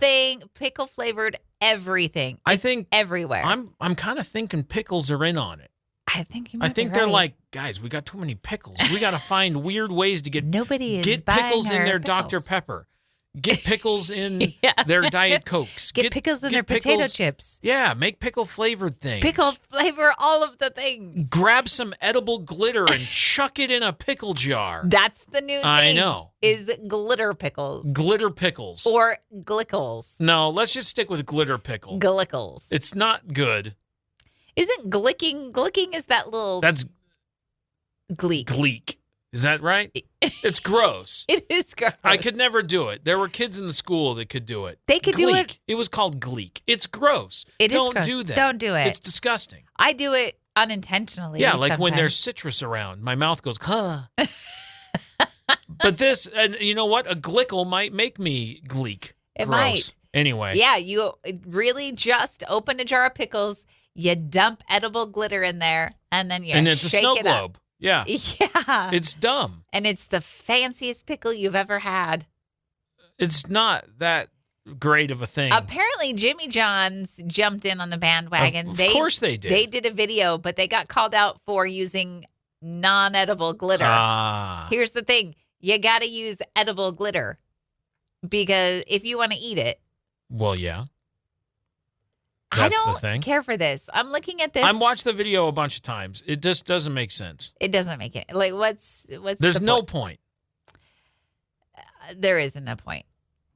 Pickle flavored everything. I think everywhere. I'm kind of thinking pickles are in on it. I think you might I think be they're right. like, guys, we got too many pickles. We got to find weird ways to get Nobody is get buying pickles in our their pickles. Dr. Pepper. Get pickles in their Diet Cokes. Get pickles in their potato pickles- chips. Yeah, make pickle flavored things. Pickle flavor all of the things. Grab some edible glitter and chuck it in a pickle jar. That's the new thing. I know. Is glitter pickles. Glitter pickles. Or glickles. No, let's just stick with glitter pickle. Glickles. It's not good. Isn't glicking is that little That's gleek. gleek. Is that right? It's gross. It is gross. I could never do it. There were kids in the school that could do it. They could do Gleek. it. It was called gleek. It's gross. It is Don't gross. do that. Don't do it. It's disgusting. I do it unintentionally. Yeah, like when sometimes. there's citrus around, my mouth goes, huh. But this, and you know what? A glickle might make me gleek. It Gross. might. Anyway. Yeah, you really just open a jar of pickles, you dump edible glitter in there, and then you And it's a shake snow it up. globe. Yeah. Yeah. It's dumb. And it's the fanciest pickle you've ever had. It's not that great of a thing. Apparently, Jimmy John's jumped in on the bandwagon. Of course they did. They did a video, but they got called out for using non-edible glitter. Ah. Here's the thing. You got to use edible glitter because if you want to eat it. Well, yeah. I That's don't the thing. care for this. I'm looking at this. I've watched the video a bunch of times. It just doesn't make sense. It doesn't make it. Like, what's There's the no point? point. There isn't a point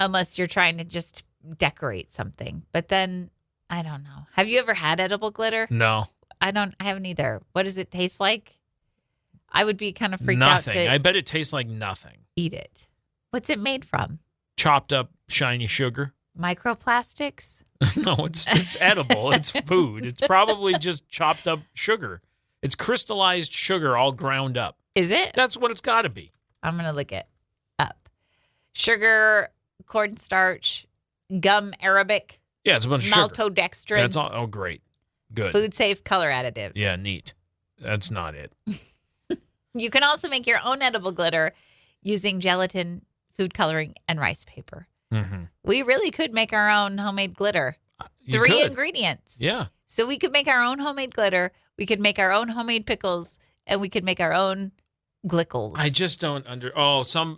unless you're trying to just decorate something. But then, I don't know. Have you ever had edible glitter? No. I haven't either. What does it taste like? I would be kind of freaked Nothing. out to I bet it tastes like nothing. eat it. What's it made from? Chopped up shiny sugar. Microplastics? No, it's edible. It's food. It's probably just chopped up sugar. It's crystallized sugar all ground up. Is it? That's what it's got to be. I'm going to look it up. Sugar, cornstarch, gum arabic, Yeah, it's a bunch of sugar. maltodextrin, That's all. Oh, great. Good. food safe color additives. Yeah, neat. That's not it. You can also make your own edible glitter using gelatin, food coloring, and rice paper. Mm-hmm. We really could make our own homemade glitter. You 3 could. ingredients. Yeah. So we could make our own homemade glitter. We could make our own homemade pickles, and we could make our own glickles. I just don't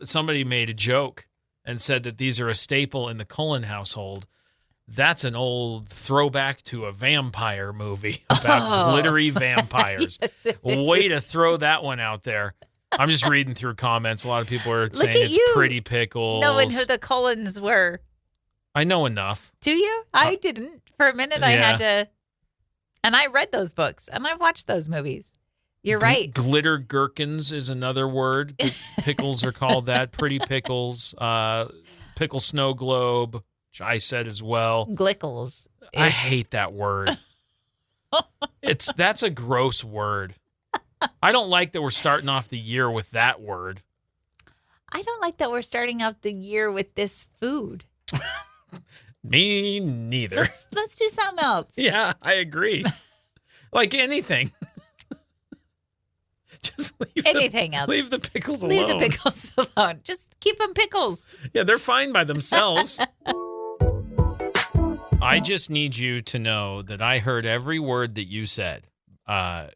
somebody made a joke and said that these are a staple in the Cullen household. That's an old throwback to a vampire movie about glittery vampires. Yes, it is. Way to throw that one out there. I'm just reading through comments. A lot of people are saying at it's you, pretty pickles. knowing who the Cullens were. I know enough. Do you? I didn't. For a minute, I had to. And I read those books, and I've watched those movies. You're right. Glitter gherkins is another word. Pickles are called that. Pretty pickles. Pickle snow globe, which I said as well. Glickles. I hate that word. That's a gross word. I don't like that we're starting off the year with that word. I don't like that we're starting out the year with this food. Me neither. Let's do something else. Yeah, I agree. Like anything. Just leave Anything else. Leave the pickles alone. Leave the pickles alone. Just keep them pickles. Yeah, they're fine by themselves. I just need you to know that I heard every word that you said.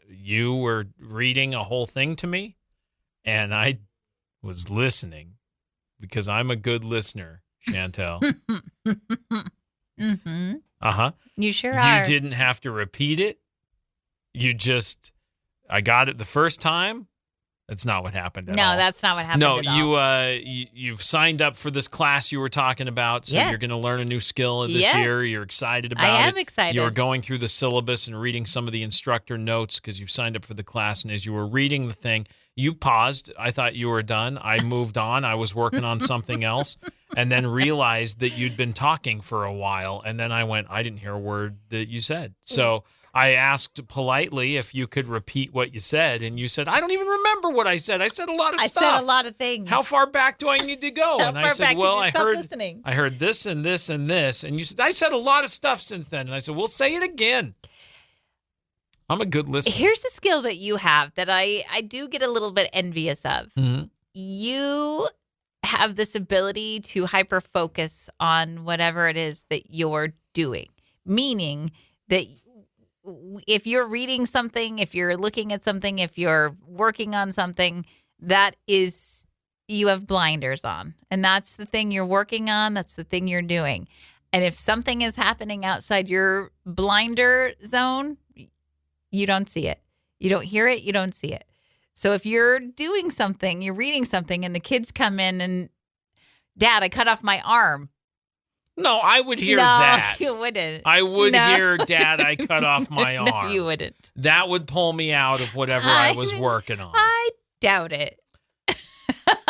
You were reading a whole thing to me, and I was listening because I'm a good listener, Chantel. Mm-hmm. Uh-huh. You sure are. You didn't have to repeat it. I got it the first time. That's not what happened at all. No, that's not what happened No, at all. you've signed up for this class you were talking about, so Yeah. you're going to learn a new skill this Yeah. year. You're excited about it. I am excited. You're going through the syllabus and reading some of the instructor notes because you've signed up for the class. And as you were reading the thing, you paused. I thought you were done. I moved on. I was working on something else. and then realized that you'd been talking for a while. And then I went, I didn't hear a word that you said. So I asked politely if you could repeat what you said. And you said, I don't even remember what I said. I said a lot of stuff. I said a lot of things. How far back do I need to go? How And I far said, back well, did you stop listening? I heard this and this and this. And you said, I said a lot of stuff since then. And I said, well, say it again. I'm a good listener. Here's a skill that you have that I do get a little bit envious of. Mm-hmm. You have this ability to hyper focus on whatever it is that you're doing, meaning that if you're reading something, if you're looking at something, if you're working on something, that is, you have blinders on. And that's the thing you're working on. That's the thing you're doing. And if something is happening outside your blinder zone, you don't see it. You don't hear it. You don't see it. So if you're doing something, you're reading something, and the kids come in and, Dad, I cut off my arm. No, I would hear no, that. You wouldn't. I would hear, Dad, I cut off my arm. No, you wouldn't. That would pull me out of whatever I was working on. I doubt it.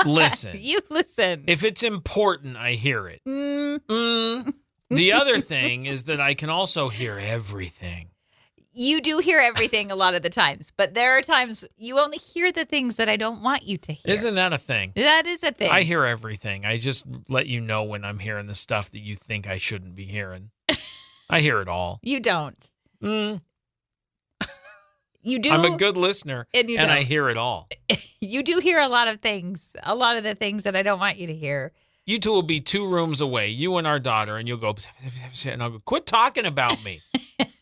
Listen. You listen. If it's important, I hear it. Mm. The other thing is that I can also hear everything. You do hear everything a lot of the times, but there are times you only hear the things that I don't want you to hear. Isn't that a thing? That is a thing. I hear everything. I just let you know when I'm hearing the stuff that you think I shouldn't be hearing. I hear it all. You don't. You do. I'm a good listener, and I hear it all. You do hear a lot of things, a lot of the things that I don't want you to hear. You two will be 2 rooms away, you and our daughter, and you'll go, and I'll go, quit talking about me.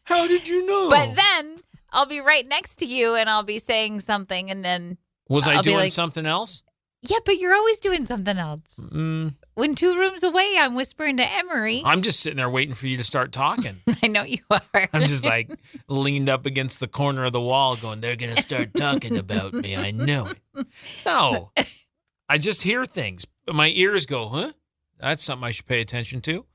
How did you know? But then I'll be right next to you, and I'll be saying something, and then I doing something else? Yeah, but you're always doing something else. When 2 rooms away, I'm whispering to Emery. I'm just sitting there waiting for you to start talking. I know you are. I'm just like leaned up against the corner of the wall going, they're going to start talking about me. I know it. No, I just hear things. My ears go, huh? That's something I should pay attention to.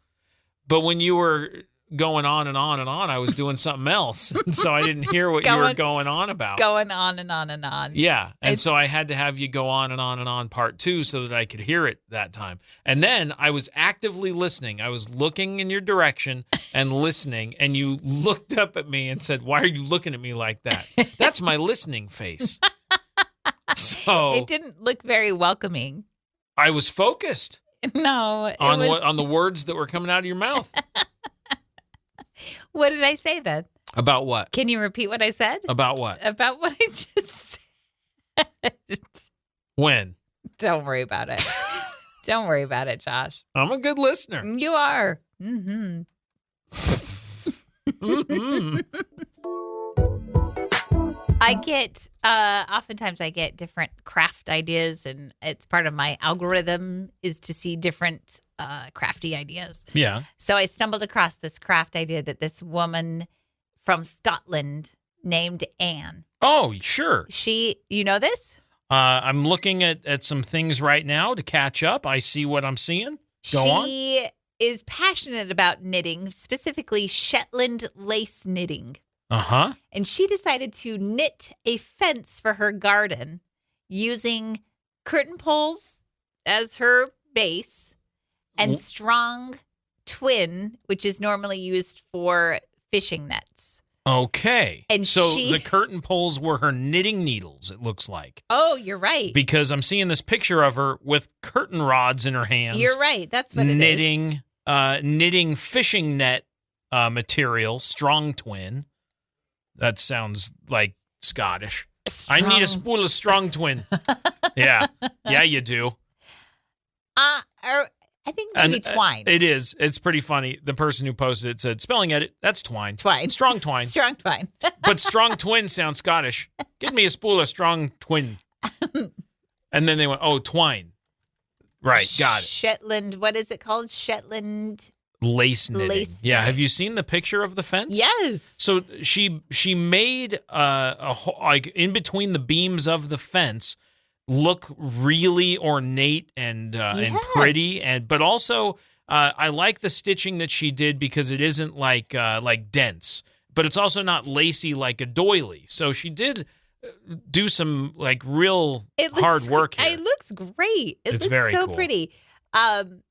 But when you were going on and on and on, I was doing something else. So I didn't hear what you were going on about. Going on and on and on. Yeah. And so I had to have you go on and on and on part 2 so that I could hear it that time. And then I was actively listening. I was looking in your direction and listening. And you looked up at me and said, why are you looking at me like that? That's my listening face. So it didn't look very welcoming. I was focused. No. On the words that were coming out of your mouth. What did I say then? About what? Can you repeat what I said? About what? About what I just said. When? Don't worry about it. Don't worry about it, Josh. I'm a good listener. You are. Mm-hmm. Mm-hmm. Oftentimes I get different craft ideas, and it's part of my algorithm is to see different crafty ideas. Yeah. So I stumbled across this craft idea that this woman from Scotland named Anne. Oh, sure. You know this? I'm looking at some things right now to catch up. I see what I'm seeing. Go on. She is passionate about knitting, specifically Shetland lace knitting. Uh-huh. And she decided to knit a fence for her garden using curtain poles as her base and strong twin, which is normally used for fishing nets. Okay. And so the curtain poles were her knitting needles, it looks like. Oh, you're right. Because I'm seeing this picture of her with curtain rods in her hands. You're right. That's what it is. Knitting fishing net material, strong twin. That sounds like Scottish. I need a spool of strong twin. Yeah. Yeah, you do. I think maybe twine. It is. It's pretty funny. The person who posted it said, spelling edit, that's twine. Twine. Strong twine. Strong twine. But strong twin sounds Scottish. Give me a spool of strong twin. And then they went, oh, twine. Right, got it. Shetland, what is it called? Shetland lace knitting. Yeah, knitting. have you seen the picture of the fence? Yes. So she made like in between the beams of the fence look really ornate and pretty, but also I like the stitching that she did because it isn't like dense, but it's also not lacy like a doily. So she did do some like real hard work here. It looks great. It looks looks very so cool. pretty.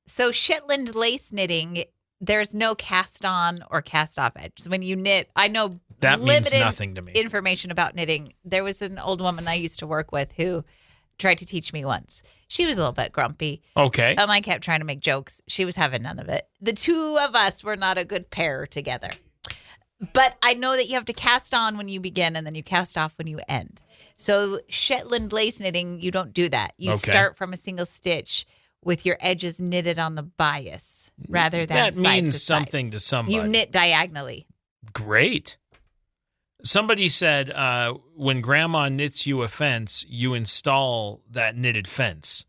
So Shetland lace knitting, there's no cast on or cast off edge. So when you knit, I know that means limited nothing to me. information about knitting. There was an old woman I used to work with who tried to teach me once. She was a little bit grumpy. Okay. And I kept trying to make jokes. She was having none of it. The two of us were not a good pair together. But I know that you have to cast on when you begin and then you cast off when you end. So Shetland lace knitting, you don't do that. You start from a single stitch with your edges knitted on the bias rather than that side means to side. something to somebody. You knit diagonally. Great. Somebody said when grandma knits you a fence, you install that knitted fence.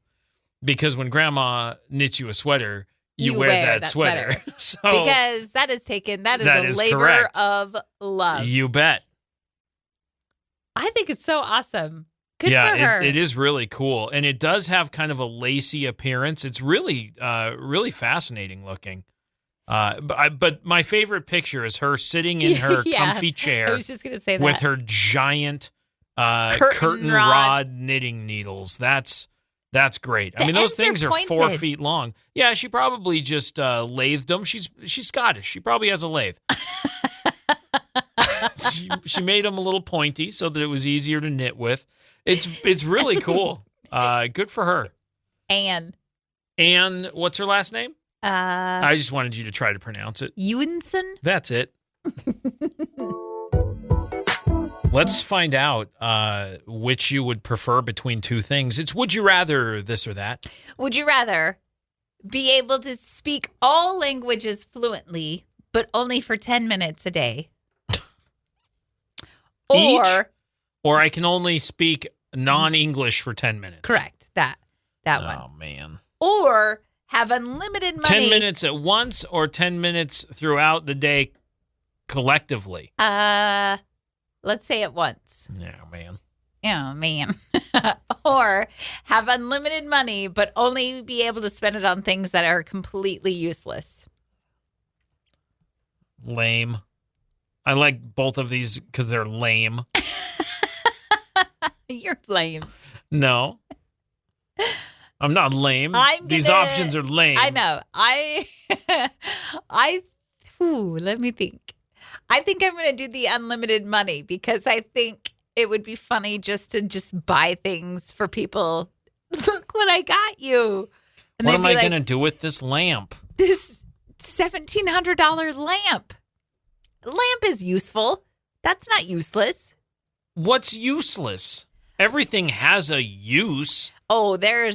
Because when grandma knits you a sweater, you wear that sweater. So because that is a labor correct. of love. You bet. I think it's so awesome. Good for Yeah, her. it is really cool. And it does have kind of a lacy appearance. It's really, really fascinating looking. But my favorite picture is her sitting in her comfy chair I was just going to say that. with her giant curtain rod. rod knitting needles. That's great. I The mean, those ends are things are 4 pointed. feet long. Yeah, she probably just lathed them. She's Scottish. She probably has a lathe. she made them a little pointy so that it was easier to knit with. It's really cool. Good for her. Anne. And what's her last name? I just wanted you to try to pronounce it. Ewanson? That's it. Let's find out which you would prefer between two things. It's would you rather this or that? Would you rather be able to speak all languages fluently, but only for 10 minutes a day? Or I can only speak non-English for 10 minutes. Correct. That one. Oh, man. Or have unlimited money. 10 minutes at once or 10 minutes throughout the day collectively? Let's say it once. Yeah, man. Oh, man. Or have unlimited money, but only be able to spend it on things that are completely useless. Lame. I like both of these because they're lame. You're lame. No. I'm not lame. These options are lame. I know. Let me think. I think I'm going to do the unlimited money because I think it would be funny just to buy things for people. Look what I got you. And what they'd am be I like, going to do with this lamp? This $1,700 lamp. Lamp is useful. That's not useless. What's useless? Everything has a use. Oh, there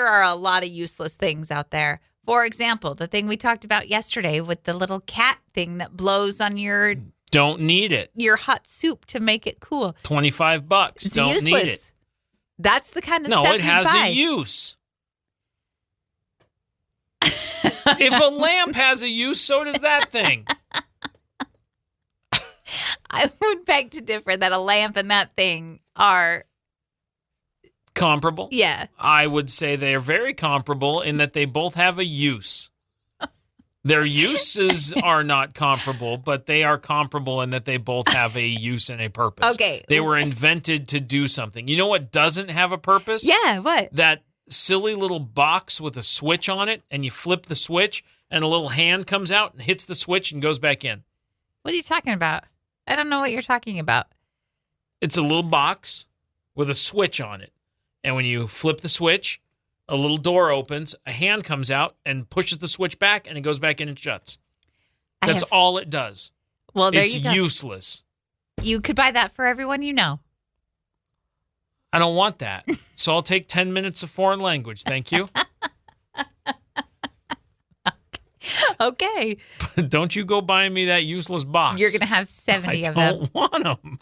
are a lot of useless things out there. For example, the thing we talked about yesterday with the little cat thing that blows on your Don't need it. hot soup to make it cool. $25. It's Don't useless. need it. That's the kind of No, stuff it you has buy. a use. If a lamp has a use, so does that thing. I would beg to differ that a lamp and that thing are, Comparable? yeah. I would say they are very comparable in that they both have a use. Their uses are not comparable, but they are comparable in that they both have a use and a purpose. Okay. They were invented to do something. You know what doesn't have a purpose? Yeah, what? That silly little box with a switch on it, and you flip the switch, and a little hand comes out and hits the switch and goes back in. What are you talking about? I don't know what you're talking about. It's a little box with a switch on it. And when you flip the switch, a little door opens, a hand comes out and pushes the switch back, and it goes back in and shuts. That's all it does. Well, there It's you go. useless. You could buy that for everyone you know. I don't want that. So I'll take 10 minutes of foreign language. Thank you. Okay. Don't you go buying me that useless box. You're going to have 70 I of them. don't want them.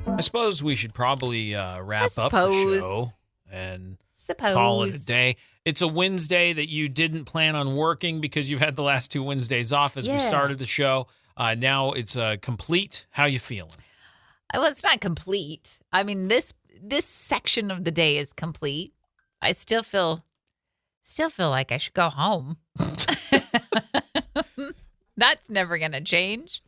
I suppose we should probably wrap up the show and call it a day. It's a Wednesday that you didn't plan on working because you've had the last 2 Wednesdays off as we started the show. Now it's complete. How you feeling? Well, it's not complete. I mean, this section of the day is complete. I still feel like I should go home. That's never going to change.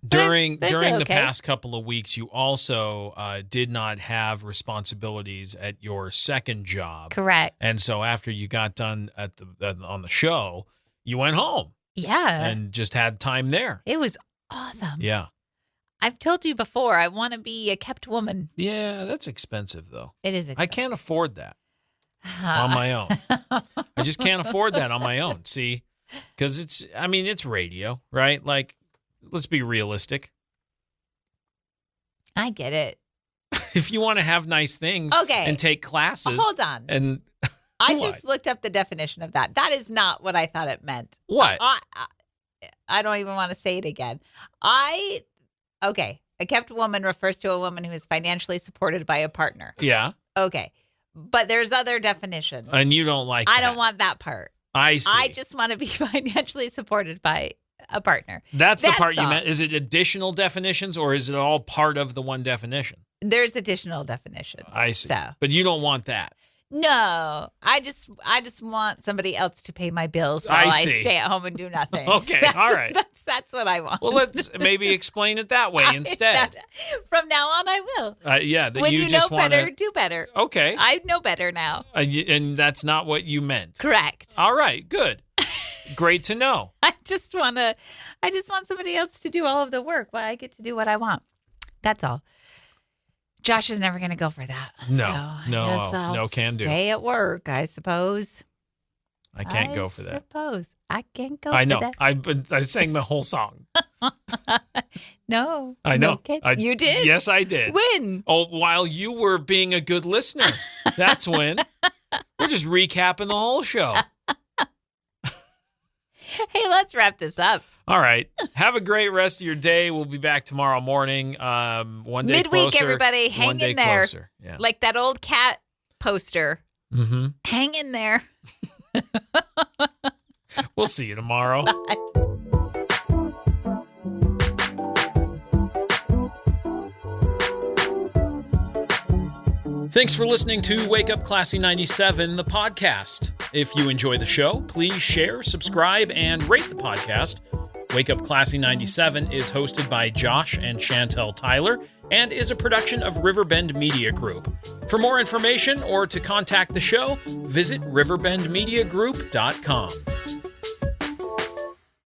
During I feel the okay. past couple of weeks, you also did not have responsibilities at your second job. Correct. And so after you got done on the show, you went home Yeah. and just had time there. It was awesome. Yeah. I've told you before, I want to be a kept woman. Yeah, that's expensive, though. It is I expensive. can't afford that on my own. I just can't afford that on my own. See, because it's radio, right? Like, let's be realistic. I get it. If you want to have nice things Okay. and take classes. Hold on. And I what? just looked up the definition of that. That is not what I thought it meant. What? I don't even want to say it again. Okay. A kept woman refers to a woman who is financially supported by a partner. Yeah. Okay. But there's other definitions. And you don't like I that. don't want that part. I see. I just want to be financially supported by a partner. That's the That's part you all. meant. Is it additional definitions or is it all part of the one definition? There's additional definitions. I see. So But you don't want that. no, I just want somebody else to pay my bills I while I see. stay at home and do nothing. Okay, all right. That's what I want. Well, let's maybe explain it that way instead. From now on, I will. Yeah, that When you you just know want better, do better. Okay. I know better now. And that's not what you meant. Correct. All right, good. Great to know. I just want somebody else to do all of the work while I get to do what I want. That's all. Josh is never going to go for that. No, so I no, guess I'll no can do. Stay at work, I suppose. I can't go for that. I suppose. I can't go I know. for that. I sang the whole song. No. I know. No kid. I- You did? Yes, I did. When? Oh, while you were being a good listener. That's when. We're just recapping the whole show. Hey, let's wrap this up. All right. Have a great rest of your day. We'll be back tomorrow morning. One day Midweek, closer, everybody. Hang one day in there. Closer. Yeah. Like that old cat poster. Mm-hmm. Hang in there. We'll see you tomorrow. Thanks for listening to Wake Up Classy 97, the podcast. If you enjoy the show, please share, subscribe, and rate the podcast. Wake Up Classy 97 is hosted by Josh and Chantel Tyler and is a production of Riverbend Media Group. For more information or to contact the show, visit riverbendmediagroup.com.